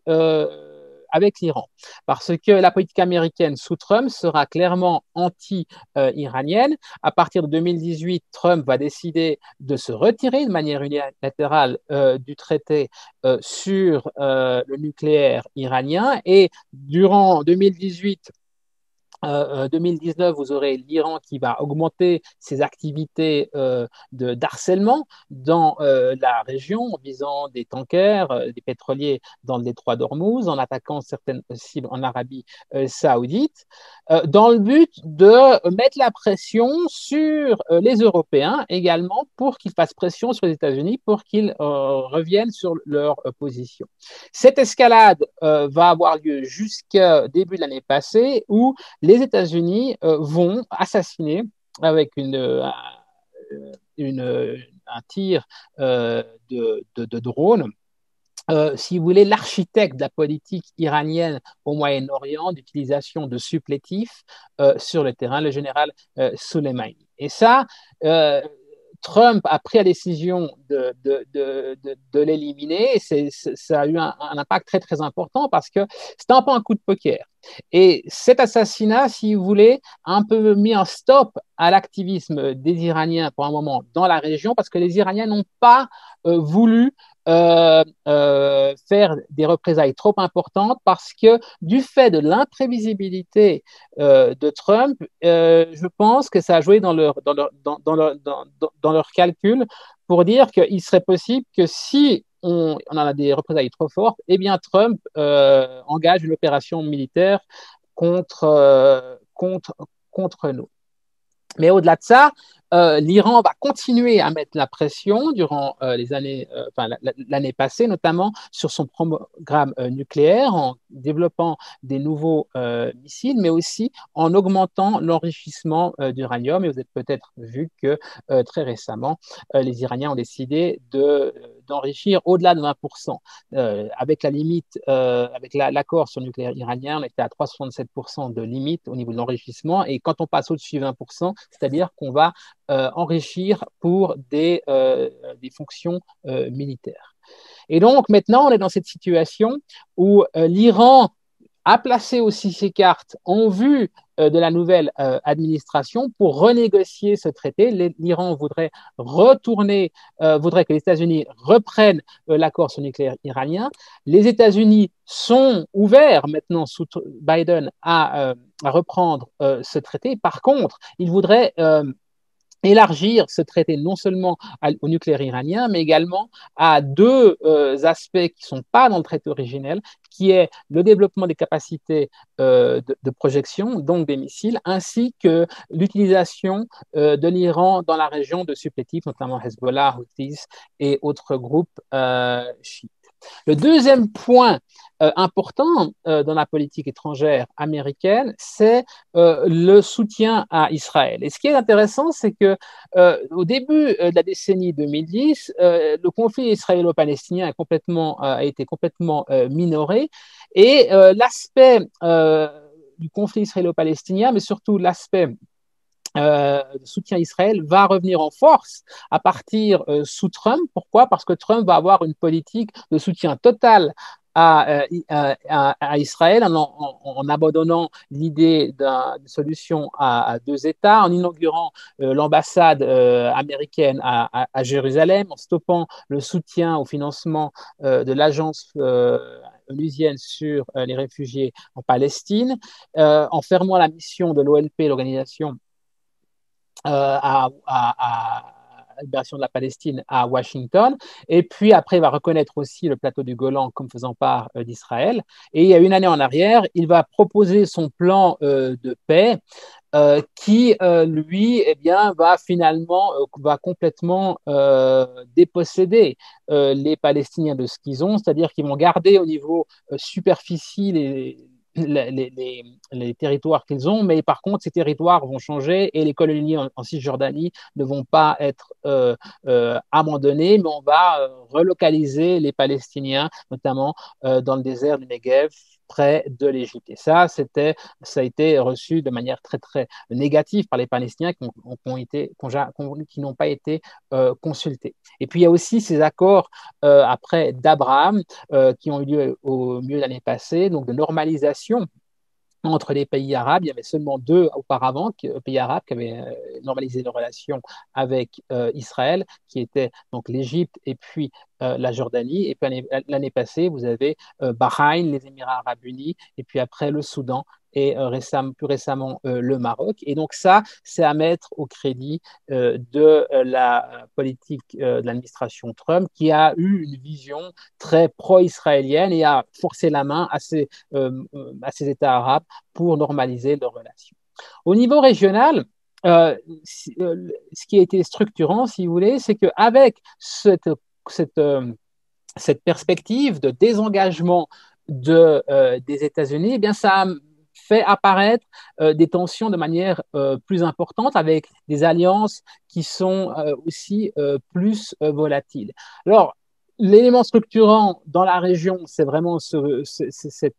l'Iran. Parce que la politique américaine sous Trump sera clairement anti-iranienne. À partir de 2018, Trump va décider de se retirer de manière unilatérale du traité sur le nucléaire iranien. Et durant 2019, vous aurez l'Iran qui va augmenter ses activités d'harcèlement dans la région en visant des tankers, des pétroliers dans le détroit d'Ormuz, en attaquant certaines cibles en Arabie saoudite, dans le but de mettre la pression sur les Européens également pour qu'ils fassent pression sur les États-Unis pour qu'ils reviennent sur leur position. Cette escalade va avoir lieu jusqu'au début de l'année passée où les États-Unis vont assassiner avec un tir de drone, si vous voulez, l'architecte de la politique iranienne au Moyen-Orient d'utilisation de supplétifs sur le terrain, le général Soleimani. Et ça, Trump a pris la décision de l'éliminer, et ça a eu un impact très, très important parce que c'était un peu un coup de poker. Et cet assassinat, si vous voulez, a un peu mis un stop à l'activisme des Iraniens pour un moment dans la région parce que les Iraniens n'ont pas voulu faire des représailles trop importantes parce que du fait de l'imprévisibilité de Trump, je pense que ça a joué dans leur calcul pour dire qu'il serait possible que si on en a des représailles trop fortes, eh bien Trump engage une opération militaire contre nous. Mais au-delà de ça, l'Iran va continuer à mettre la pression durant l'année passée, notamment sur son programme nucléaire, en développant des nouveaux missiles, mais aussi en augmentant l'enrichissement d'uranium. Et vous avez peut-être vu que très récemment, les Iraniens ont décidé d'enrichir au-delà de 20%. Avec la limite, avec l'accord sur le nucléaire iranien, on était à 3,67% de limite au niveau de l'enrichissement. Et quand on passe au-dessus de 20%, c'est-à-dire qu'on va enrichir pour des fonctions militaires. Et donc maintenant, on est dans cette situation où l'Iran a placé aussi ses cartes en vue de la nouvelle administration pour renégocier ce traité. L'Iran voudrait voudrait que les États-Unis reprennent l'accord sur le nucléaire iranien. Les États-Unis sont ouverts maintenant sous Biden à reprendre ce traité. Par contre, ils voudraient élargir ce traité non seulement au nucléaire iranien, mais également à deux aspects qui ne sont pas dans le traité originel, qui est le développement des capacités de projection, donc des missiles, ainsi que l'utilisation de l'Iran dans la région de supplétifs, notamment Hezbollah, Houthis et autres groupes chiites. Le deuxième point important dans la politique étrangère américaine, c'est le soutien à Israël. Et ce qui est intéressant, c'est que au début de la décennie 2010, le conflit israélo-palestinien a été complètement minoré, et l'aspect du conflit israélo-palestinien, mais surtout l'aspect de soutien à Israël va revenir en force à partir sous Trump. Pourquoi? Parce que Trump va avoir une politique de soutien total à Israël en abandonnant l'idée d'une solution à deux États, en inaugurant l'ambassade américaine à Jérusalem, en stoppant le soutien au financement de l'agence onusienne sur les réfugiés en Palestine, en fermant la mission de l'OLP, l'organisation à libération de la Palestine à Washington. Et puis après, il va reconnaître aussi le plateau du Golan comme faisant part d'Israël. Et il y a une année en arrière, il va proposer son plan de paix qui, lui, eh bien, va finalement, va complètement déposséder les Palestiniens de ce qu'ils ont, c'est-à-dire qu'ils vont garder au niveau superficie les territoires qu'ils ont, mais par contre, ces territoires vont changer et les colonies en Cisjordanie ne vont pas être abandonnées, mais on va relocaliser les Palestiniens, notamment dans le désert du Negev, près de l'Égypte. Et ça a été reçu de manière très, très négative par les Palestiniens qui n'ont pas été consultés. Et puis, il y a aussi ces accords après d'Abraham qui ont eu lieu au milieu de l'année passée, donc de normalisation entre les pays arabes. Il y avait seulement deux auparavant pays arabes qui avaient normalisé leurs relations avec Israël, qui étaient donc l'Égypte et puis la Jordanie. Et puis l'année passée, vous avez Bahreïn, les Émirats arabes unis, et puis après le Soudan et plus récemment le Maroc. Et donc ça, c'est à mettre au crédit de la politique de l'administration Trump, qui a eu une vision très pro-israélienne et a forcé la main à ces États arabes pour normaliser leurs relations. Au niveau régional, ce qui a été structurant, si vous voulez, c'est qu'avec cette perspective de désengagement des États-Unis, eh bien, ça a fait apparaître des tensions de manière plus importante avec des alliances qui sont aussi plus volatiles. Alors, l'élément structurant dans la région, c'est vraiment cette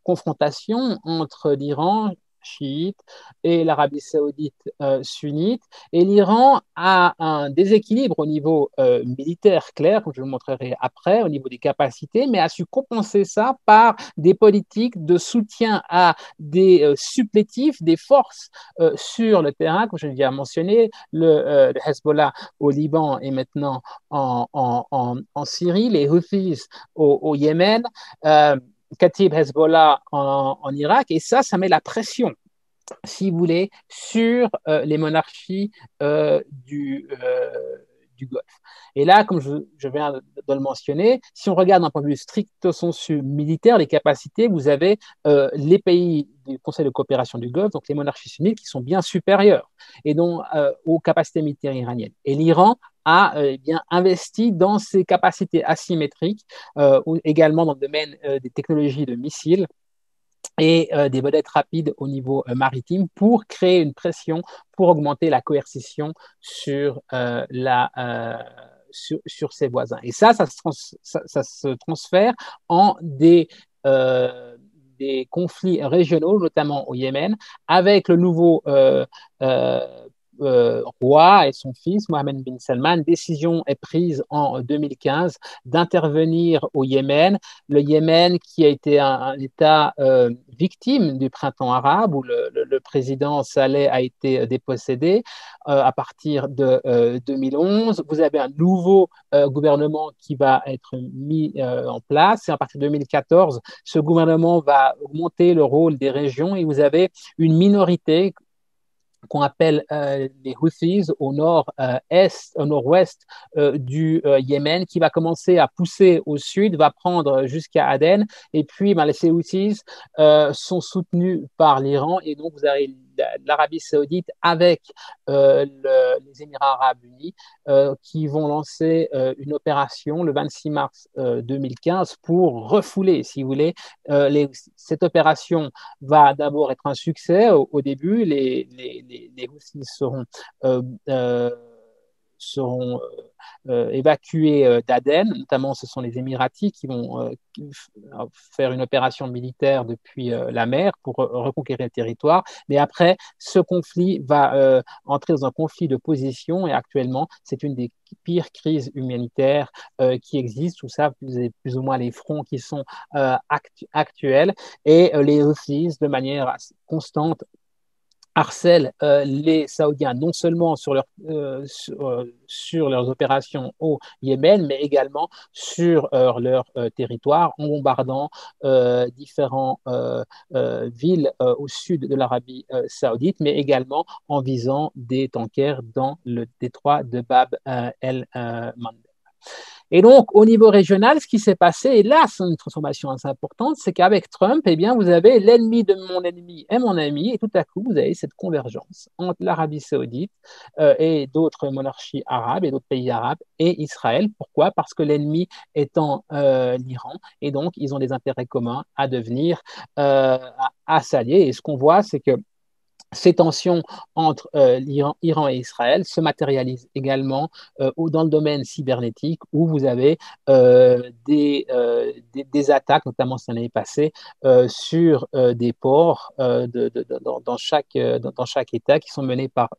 confrontation entre l'Iran chiite et l'Arabie saoudite sunnite. Et l'Iran a un déséquilibre au niveau militaire clair, comme je vous le montrerai après, au niveau des capacités, mais a su compenser ça par des politiques de soutien à des supplétifs, des forces sur le terrain, comme je l'ai déjà mentionné, le Hezbollah au Liban et maintenant en Syrie, les Houthis au Yémen, Katib Hezbollah en Irak, et ça met la pression, si vous voulez, sur les monarchies du Golfe. Et là, comme je viens de le mentionner, si on regarde d'un point de vue stricto sensu militaire, les capacités, vous avez les pays du Conseil de coopération du Golfe, donc les monarchies sunnites, qui sont bien supérieures et donc, aux capacités militaires iraniennes. Et l'Iran a bien investi dans ses capacités asymétriques, également dans le domaine des technologies de missiles et des vedettes rapides au niveau maritime pour créer une pression pour augmenter la coercition sur sur ses voisins. Et ça se transfère en des conflits régionaux, notamment au Yémen, avec le nouveau roi et son fils, Mohammed bin Salman. Décision est prise en 2015 d'intervenir au Yémen. Le Yémen qui a été un État victime du printemps arabe où le président Saleh a été dépossédé à partir de 2011. Vous avez un nouveau gouvernement qui va être mis en place et à partir de 2014, ce gouvernement va augmenter le rôle des régions et vous avez une minorité qu'on appelle les Houthis au nord-ouest du Yémen, qui va commencer à pousser au sud, va prendre jusqu'à Aden, et puis les Houthis sont soutenus par l'Iran, et donc vous avez l'Arabie saoudite avec les Émirats arabes unis qui vont lancer une opération le 26 mars 2015 pour refouler, si vous voulez, cette opération va d'abord être un succès au début. Les Houthis seront seront évacués d'Aden. Notamment, ce sont les Émiratis qui vont faire une opération militaire depuis la mer pour reconquérir le territoire. Mais après, ce conflit va entrer dans un conflit de position et actuellement, c'est une des pires crises humanitaires qui existent. Tout ça, vous avez plus ou moins les fronts qui sont actuels et les Houthis, de manière constante, harcèlent les Saoudiens non seulement sur leurs opérations au Yémen, mais également sur leur territoire en bombardant différentes villes au sud de l'Arabie saoudite, mais également en visant des tankers dans le détroit de Bab el-Mandeb. Et donc, au niveau régional, ce qui s'est passé, et là, c'est une transformation assez importante, c'est qu'avec Trump, eh bien, vous avez l'ennemi de mon ennemi est mon ami, et tout à coup, vous avez cette convergence entre l'Arabie saoudite et d'autres monarchies arabes et d'autres pays arabes et Israël. Pourquoi? Parce que l'ennemi étant l'Iran, et donc, ils ont des intérêts communs à devenir à s'allier. Et ce qu'on voit, c'est que ces tensions entre l'Iran et Israël se matérialisent également dans le domaine cybernétique où vous avez des attaques, notamment cette année passée, sur des ports dans chaque État qui sont menés par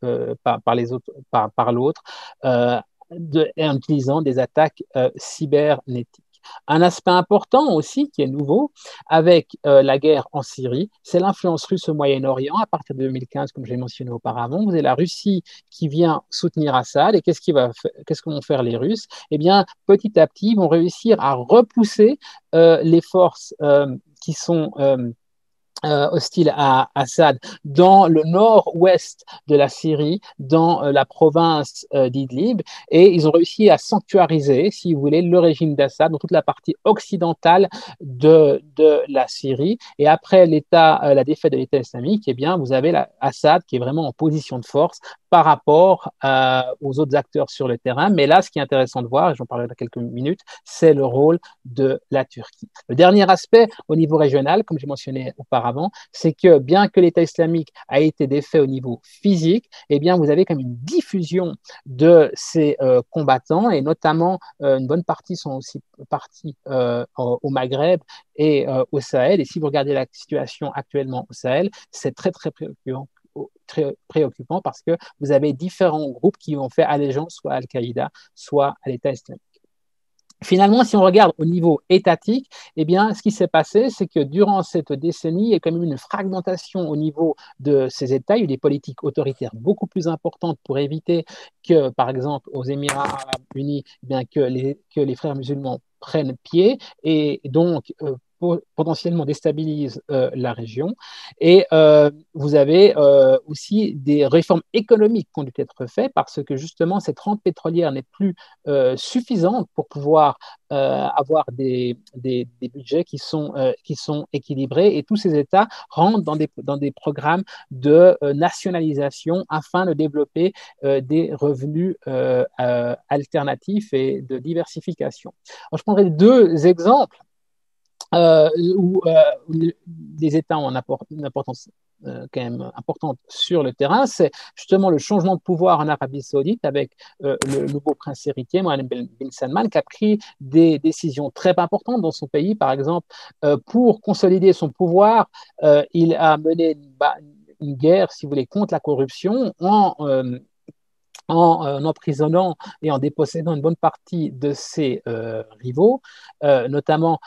les autres, par l'autre, en utilisant des attaques cybernétiques. Un aspect important aussi qui est nouveau avec la guerre en Syrie, c'est l'influence russe au Moyen-Orient. À partir de 2015, comme j'ai mentionné auparavant, vous avez la Russie qui vient soutenir Assad. Et qu'est-ce que vont faire les Russes? Eh bien, petit à petit, ils vont réussir à repousser les forces qui sont hostile à Assad dans le nord-ouest de la Syrie, dans la province d'Idlib, et ils ont réussi à sanctuariser, si vous voulez, le régime d'Assad dans toute la partie occidentale de la Syrie. Et après la défaite de l'État islamique, eh bien, vous avez Assad qui est vraiment en position de force par rapport aux autres acteurs sur le terrain. Mais là, ce qui est intéressant de voir, et j'en parlerai dans quelques minutes, c'est le rôle de la Turquie. Le dernier aspect au niveau régional, comme j'ai mentionné auparavant, c'est que bien que l'État islamique a été défait au niveau physique, eh bien, vous avez quand même une diffusion de ces combattants et notamment une bonne partie sont aussi partis au Maghreb et au Sahel. Et si vous regardez la situation actuellement au Sahel, c'est très, très préoccupant parce que vous avez différents groupes qui ont fait allégeance soit à Al-Qaïda, soit à l'État islamique. Finalement, si on regarde au niveau étatique, eh bien, ce qui s'est passé, c'est que durant cette décennie, il y a quand même une fragmentation au niveau de ces États. Il y a eu des politiques autoritaires beaucoup plus importantes pour éviter que, par exemple, aux Émirats arabes unis, eh bien, que les frères musulmans prennent pied et donc potentiellement déstabilisent la région. Et vous avez aussi des réformes économiques qui ont dû être faites parce que justement, cette rente pétrolière n'est plus suffisante pour pouvoir avoir des budgets qui sont équilibrés et tous ces États rentrent dans des programmes de nationalisation afin de développer des revenus alternatifs et de diversification. Alors, je prendrai deux exemples où les États ont une importance quand même importante sur le terrain, c'est justement le changement de pouvoir en Arabie Saoudite avec le nouveau prince héritier, Mohammed bin Salman, qui a pris des décisions très importantes dans son pays. Par exemple, pour consolider son pouvoir, il a mené une guerre, si vous voulez, contre la corruption en emprisonnant et en dépossédant une bonne partie de ses rivaux. Notamment,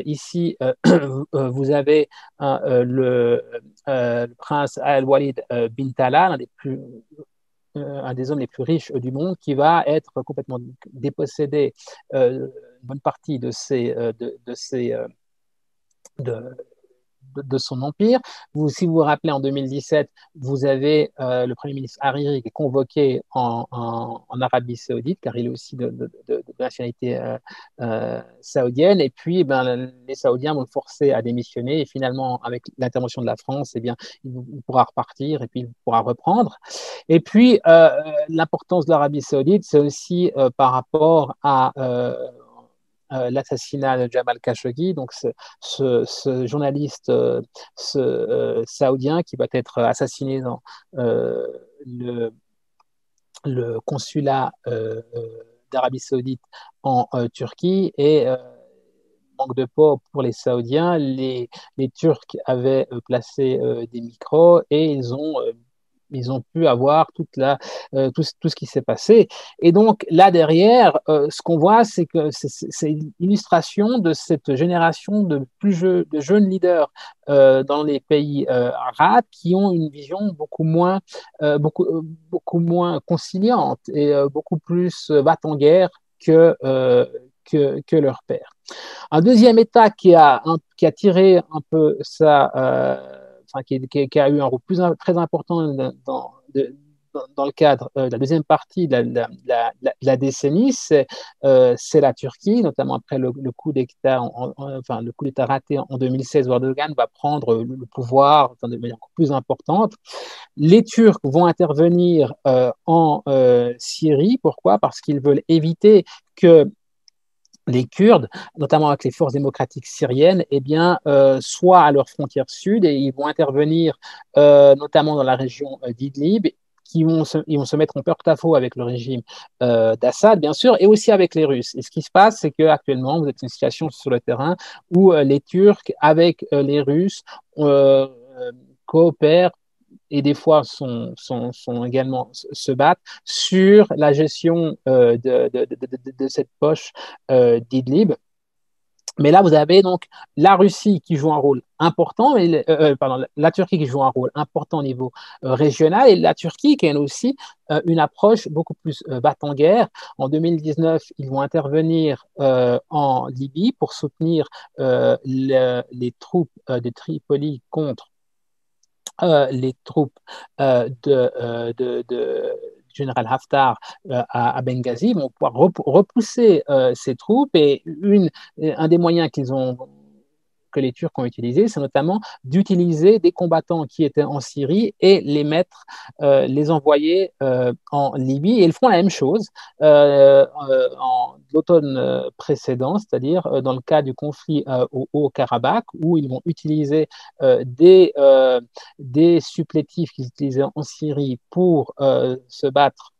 ici, vous avez le prince Al-Walid bin Talal, un des hommes les plus riches du monde, qui va être complètement dépossédé une bonne partie de son empire. Si vous vous rappelez, en 2017, vous avez le Premier ministre Hariri qui est convoqué en Arabie Saoudite, car il est aussi de nationalité saoudienne. Et puis, les Saoudiens vont le forcer à démissionner. Et finalement, avec l'intervention de la France, eh bien, il pourra repartir et puis il pourra reprendre. Et puis, l'importance de l'Arabie Saoudite, c'est aussi par rapport à l'assassinat de Jamal Khashoggi, donc ce journaliste saoudien qui va être assassiné dans le consulat d'Arabie Saoudite en Turquie et manque de peau pour les Saoudiens, les Turcs avaient placé des micros et ils ont pu avoir tout ce qui s'est passé. Et donc, là derrière, ce qu'on voit, c'est que c'est une illustration de cette génération de jeunes leaders dans les pays arabes qui ont une vision beaucoup moins conciliante et beaucoup plus va-t-en-guerre que leur père. Un deuxième État qui a tiré un peu ça, enfin, qui a eu un rôle très important dans le cadre de la deuxième partie de la décennie, c'est la Turquie, notamment après le coup d'État, enfin, le coup d'État raté en 2016, où Erdogan va prendre le pouvoir de manière encore plus importante. Les Turcs vont intervenir en Syrie. Pourquoi? Parce qu'ils veulent éviter que les Kurdes, notamment avec les forces démocratiques syriennes, eh bien, soit à leur frontière sud, et ils vont intervenir notamment dans la région d'Idlib, ils vont se mettre en porte-à-faux avec le régime d'Assad, bien sûr, et aussi avec les Russes. Et ce qui se passe, c'est qu'actuellement, vous êtes dans une situation sur le terrain où les Turcs, avec les Russes, coopèrent et des fois sont également se battent sur la gestion de cette poche d'Idlib. Mais là, vous avez donc la Russie qui joue un rôle important, pardon, la Turquie qui joue un rôle important au niveau régional, et la Turquie qui a aussi une approche beaucoup plus bat-en-guerre. En 2019, ils vont intervenir en Libye pour soutenir les troupes de Tripoli contre les troupes du général Haftar à Benghazi vont pouvoir repousser ces troupes, et un des moyens que les Turcs ont utilisé, c'est notamment d'utiliser des combattants qui étaient en Syrie et les envoyer en Libye. Et ils font la même chose en l'automne précédent, c'est-à-dire dans le cas du conflit au Haut-Karabakh, où ils vont utiliser des supplétifs qu'ils utilisaient en Syrie pour se battre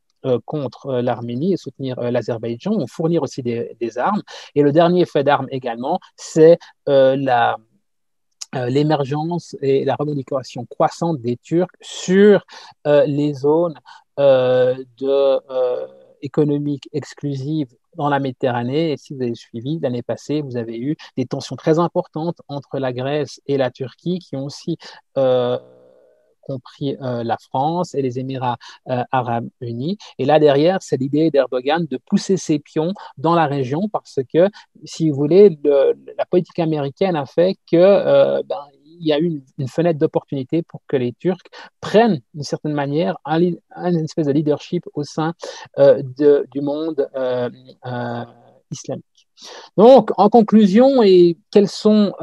contre l'Arménie et soutenir l'Azerbaïdjan, vont fournir aussi des armes. Et le dernier fait d'armes également, c'est l'émergence et la revendication croissante des Turcs sur les zones économiques exclusives dans la Méditerranée. Et si vous avez suivi, l'année passée, vous avez eu des tensions très importantes entre la Grèce et la Turquie qui ont aussi compris la France et les Émirats arabes unis. Et là, derrière, c'est l'idée d'Erdogan de pousser ses pions dans la région parce que, si vous voulez, la politique américaine a fait que il y a eu une fenêtre d'opportunité pour que les Turcs prennent, d'une certaine manière, une espèce de leadership au sein du monde islamique. Donc, en conclusion, et quels sont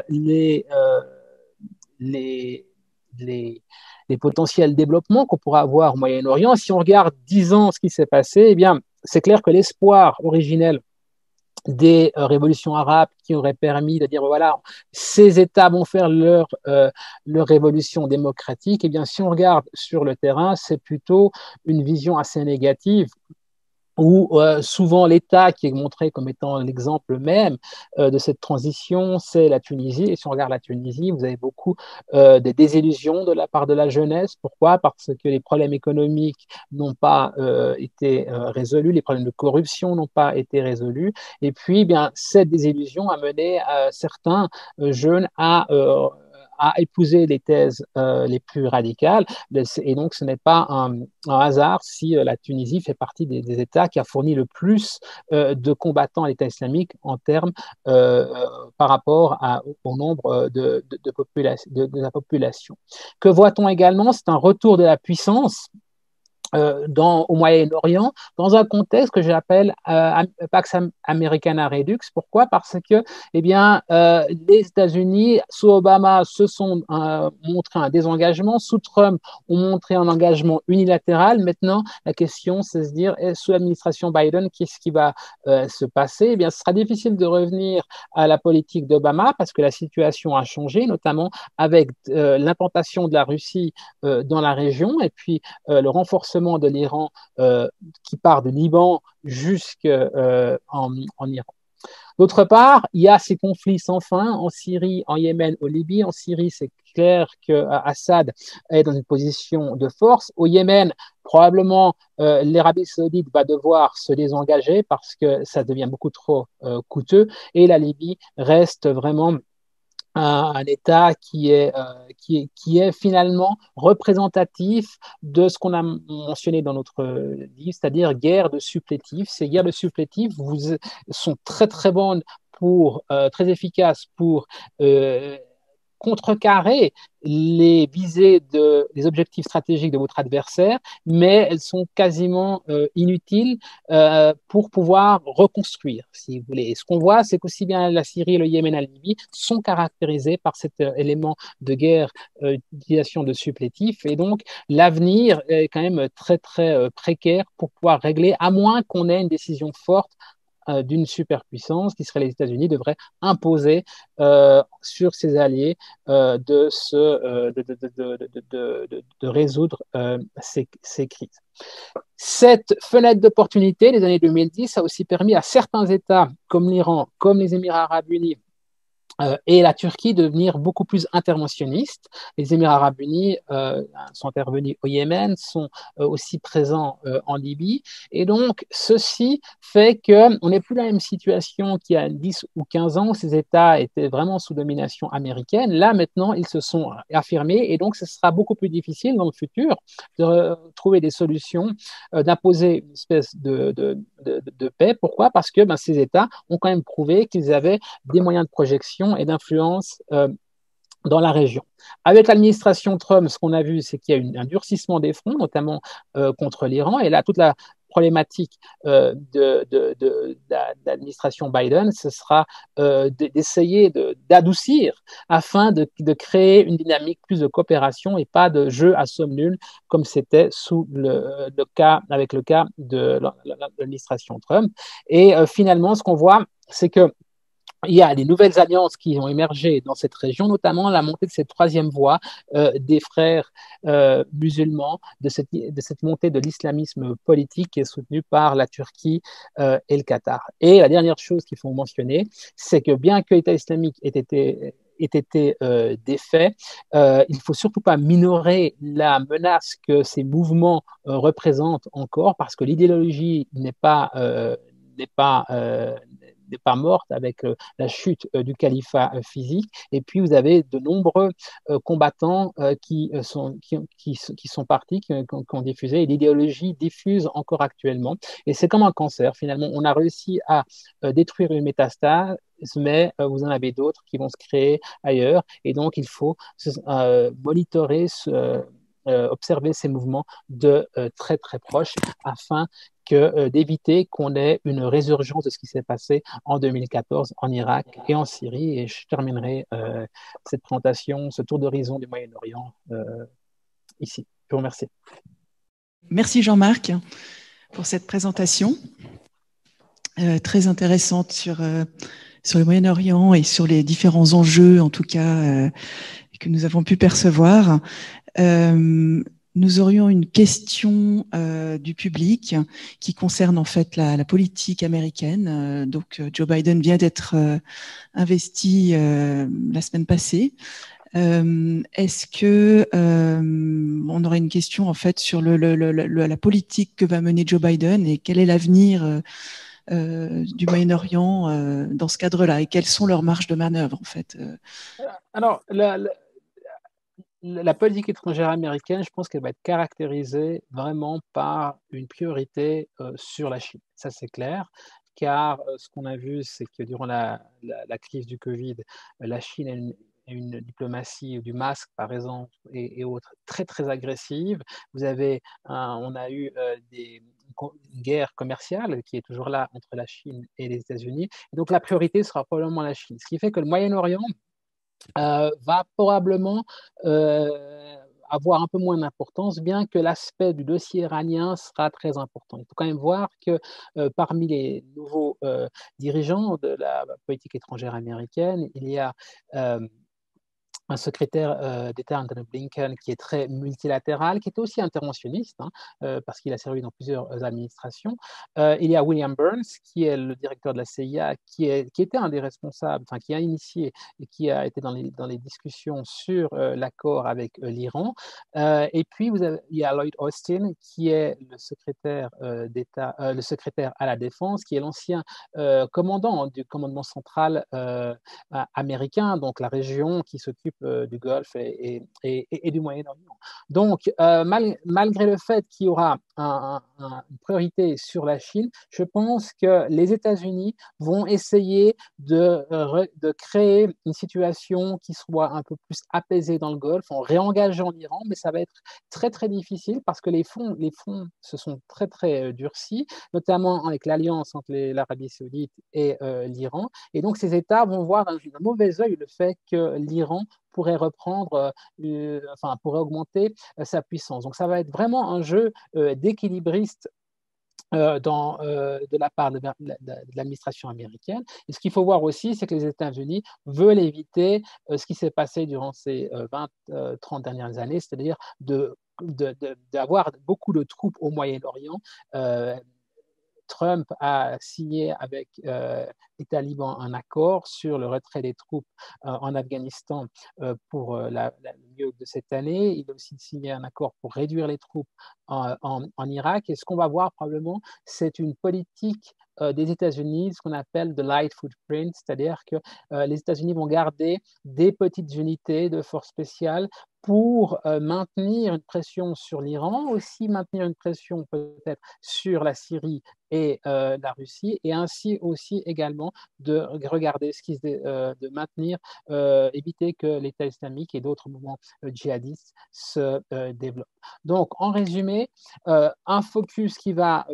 les, les potentiels développements qu'on pourra avoir au Moyen-Orient? Si on regarde 10 ans ce qui s'est passé, eh bien, c'est clair que l'espoir originel des révolutions arabes qui auraient permis de dire, voilà, ces États vont faire leur révolution démocratique, eh bien, si on regarde sur le terrain, c'est plutôt une vision assez négative, où souvent l'État qui est montré comme étant l'exemple même de cette transition, c'est la Tunisie. Et si on regarde la Tunisie, vous avez beaucoup de désillusions de la part de la jeunesse. Pourquoi? Parce que les problèmes économiques n'ont pas été résolus, les problèmes de corruption n'ont pas été résolus. Et puis, eh bien, cette désillusion a mené certains jeunes à épouser les thèses les plus radicales. Et donc, ce n'est pas un hasard si la Tunisie fait partie des États qui a fourni le plus de combattants à l'État islamique en termes par rapport au nombre de la population. Que voit-on également? C'est un retour de la puissance au Moyen-Orient, dans un contexte que j'appelle Pax Americana Redux. Pourquoi? Parce que eh bien, les États-Unis, sous Obama, se sont montré un désengagement. Sous Trump, ont montré un engagement unilatéral. Maintenant, la question, c'est de se dire, sous l'administration Biden, qu'est-ce qui va se passer? Eh bien, ce sera difficile de revenir à la politique d'Obama parce que la situation a changé, notamment avec l'implantation de la Russie dans la région et puis le renforcement directement de l'Iran, qui part du Liban jusqu'en Iran. D'autre part, il y a ces conflits sans fin en Syrie, en Yémen, au Libye. En Syrie, c'est clair qu'Assad est dans une position de force. Au Yémen, probablement, l'Arabie saoudite va devoir se désengager parce que ça devient beaucoup trop coûteux. Et la Libye reste vraiment un État qui est finalement représentatif de ce qu'on a mentionné dans notre livre, c'est-à-dire guerre de supplétifs. Ces guerres de supplétifs sont très très bonnes très efficaces pour contrecarrer les visées des objectifs stratégiques de votre adversaire, mais elles sont quasiment inutiles pour pouvoir reconstruire, si vous voulez. Et ce qu'on voit, c'est qu'aussi bien la Syrie, le Yémen et la Libye sont caractérisés par cet élément de guerre, d'utilisation de supplétifs, et donc l'avenir est quand même très très précaire pour pouvoir régler, à moins qu'on ait une décision forte d'une superpuissance qui serait les États-Unis, devrait imposer sur ses alliés de résoudre ces crises. Cette fenêtre d'opportunité des années 2010 a aussi permis à certains États comme l'Iran, comme les Émirats arabes unis, et la Turquie devenir beaucoup plus interventionnistes. Les Émirats arabes unis sont intervenus au Yémen, sont aussi présents en Libye. Et donc, ceci fait qu'on n'est plus dans la même situation qu'il y a 10 ou 15 ans où ces États étaient vraiment sous domination américaine. Là, maintenant, ils se sont affirmés et donc ce sera beaucoup plus difficile dans le futur de trouver des solutions, d'imposer une espèce de paix. Pourquoi? Parce que ces États ont quand même prouvé qu'ils avaient des moyens de projection et d'influence dans la région. Avec l'administration Trump, ce qu'on a vu, c'est qu'il y a un durcissement des fronts, notamment contre l'Iran. Et là, toute la problématique de l'administration Biden, ce sera d'essayer d'adoucir afin de créer une dynamique plus de coopération et pas de jeu à somme nulle comme c'était avec le cas de l'administration Trump. Et finalement, ce qu'on voit, c'est que il y a des nouvelles alliances qui ont émergé dans cette région, notamment la montée de cette troisième voie des frères musulmans, de cette montée de l'islamisme politique qui est soutenue par la Turquie et le Qatar. Et la dernière chose qu'il faut mentionner, c'est que bien que l'État islamique ait été défait, il ne faut surtout pas minorer la menace que ces mouvements représentent encore, parce que l'idéologie n'est pas morte avec la chute du califat physique. Et puis, vous avez de nombreux combattants qui sont partis, qui ont diffusé. Et l'idéologie diffuse encore actuellement. Et c'est comme un cancer, finalement. On a réussi à détruire une métastase, mais vous en avez d'autres qui vont se créer ailleurs. Et donc, il faut monitorer, observer ces mouvements de très, très proche afin d'éviter qu'on ait une résurgence de ce qui s'est passé en 2014 en Irak et en Syrie. Et je terminerai cette présentation, ce tour d'horizon du Moyen-Orient ici. Je vous remercie. Merci Jean-Marc pour cette présentation très intéressante sur le Moyen-Orient et sur les différents enjeux, en tout cas, que nous avons pu percevoir. Nous aurions une question du public qui concerne en fait la politique américaine. Donc, Joe Biden vient d'être investi la semaine passée. Est-ce que on aurait une question en fait sur la politique que va mener Joe Biden et quel est l'avenir du Moyen-Orient dans ce cadre-là et quelles sont leurs marges de manœuvre en fait? Alors, la politique étrangère américaine, je pense qu'elle va être caractérisée vraiment par une priorité sur la Chine. Ça, c'est clair, car ce qu'on a vu, c'est que durant la crise du Covid, la Chine a une diplomatie du masque, par exemple, et autres, très, très agressive. On a eu une guerre commerciale qui est toujours là entre la Chine et les États-Unis. Donc, la priorité sera probablement la Chine. Ce qui fait que le Moyen-Orient va probablement avoir un peu moins d'importance, bien que l'aspect du dossier iranien sera très important. Il faut quand même voir que parmi les nouveaux dirigeants de la politique étrangère américaine, il y a un secrétaire d'État, Anthony Blinken, qui est très multilatéral, qui est aussi interventionniste, parce qu'il a servi dans plusieurs administrations. Il y a William Burns, qui est le directeur de la CIA, qui était un des responsables, enfin, qui a initié et qui a été dans les discussions sur l'accord avec l'Iran. Et puis, il y a Lloyd Austin, qui est le secrétaire d'État, le secrétaire à la Défense, qui est l'ancien commandant du commandement central américain, donc la région qui s'occupe du Golfe et du Moyen-Orient. Donc, malgré le fait qu'il y aura une priorité sur la Chine, je pense que les États-Unis vont essayer de créer une situation qui soit un peu plus apaisée dans le Golfe en réengageant l'Iran, mais ça va être très, très difficile parce que les fonds se sont très, très durcis, notamment avec l'alliance entre l'Arabie saoudite et l'Iran. Et donc, ces États vont voir d'un mauvais œil le fait que l'Iran pourrait reprendre, pourrait augmenter sa puissance. Donc, ça va être vraiment un jeu d'équilibriste de la part de l'administration américaine. Et ce qu'il faut voir aussi, c'est que les États-Unis veulent éviter ce qui s'est passé durant ces 20-30 dernières années, c'est-à-dire d'avoir beaucoup de troupes au Moyen-Orient. Trump a signé avec les talibans un accord sur le retrait des troupes en Afghanistan pour le milieu de cette année. Il a aussi signé un accord pour réduire les troupes en Irak. Et ce qu'on va voir probablement, c'est une politique des États-Unis, ce qu'on appelle the light footprint, c'est-à-dire que les États-Unis vont garder des petites unités de forces spéciales pour maintenir une pression sur l'Iran, aussi maintenir une pression peut-être sur la Syrie et la Russie, et ainsi aussi également de regarder de maintenir, éviter que l'État islamique et d'autres mouvements djihadistes se développent. Donc, en résumé, un focus qui va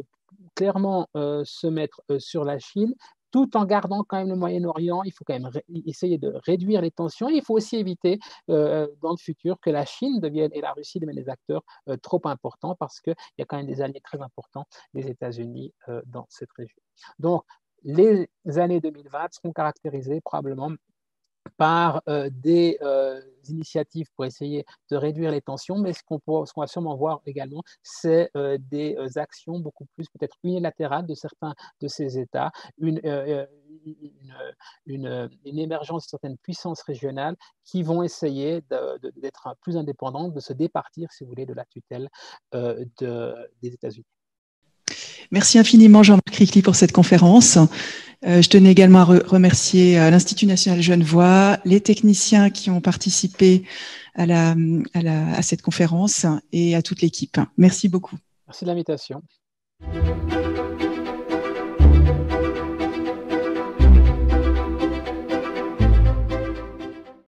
clairement se mettre sur la Chine, tout en gardant quand même le Moyen-Orient. Il faut quand même essayer de réduire les tensions. Il faut aussi éviter dans le futur que la Chine et la Russie deviennent des acteurs trop importants parce qu'il y a quand même des alliés très importants des États-Unis dans cette région. Donc, les années 2020 seront caractérisées probablement par des initiatives pour essayer de réduire les tensions, mais ce qu'on va sûrement voir également, c'est des actions beaucoup plus peut-être unilatérales de certains de ces États, une émergence de certaines puissances régionales qui vont essayer d'être plus indépendantes, de se départir, si vous voulez, de la tutelle des États-Unis. Merci infiniment Jean-Marc Cricli pour cette conférence. Je tenais également à remercier l'Institut national Genevois, les techniciens qui ont participé à cette conférence et à toute l'équipe. Merci beaucoup. Merci de l'invitation.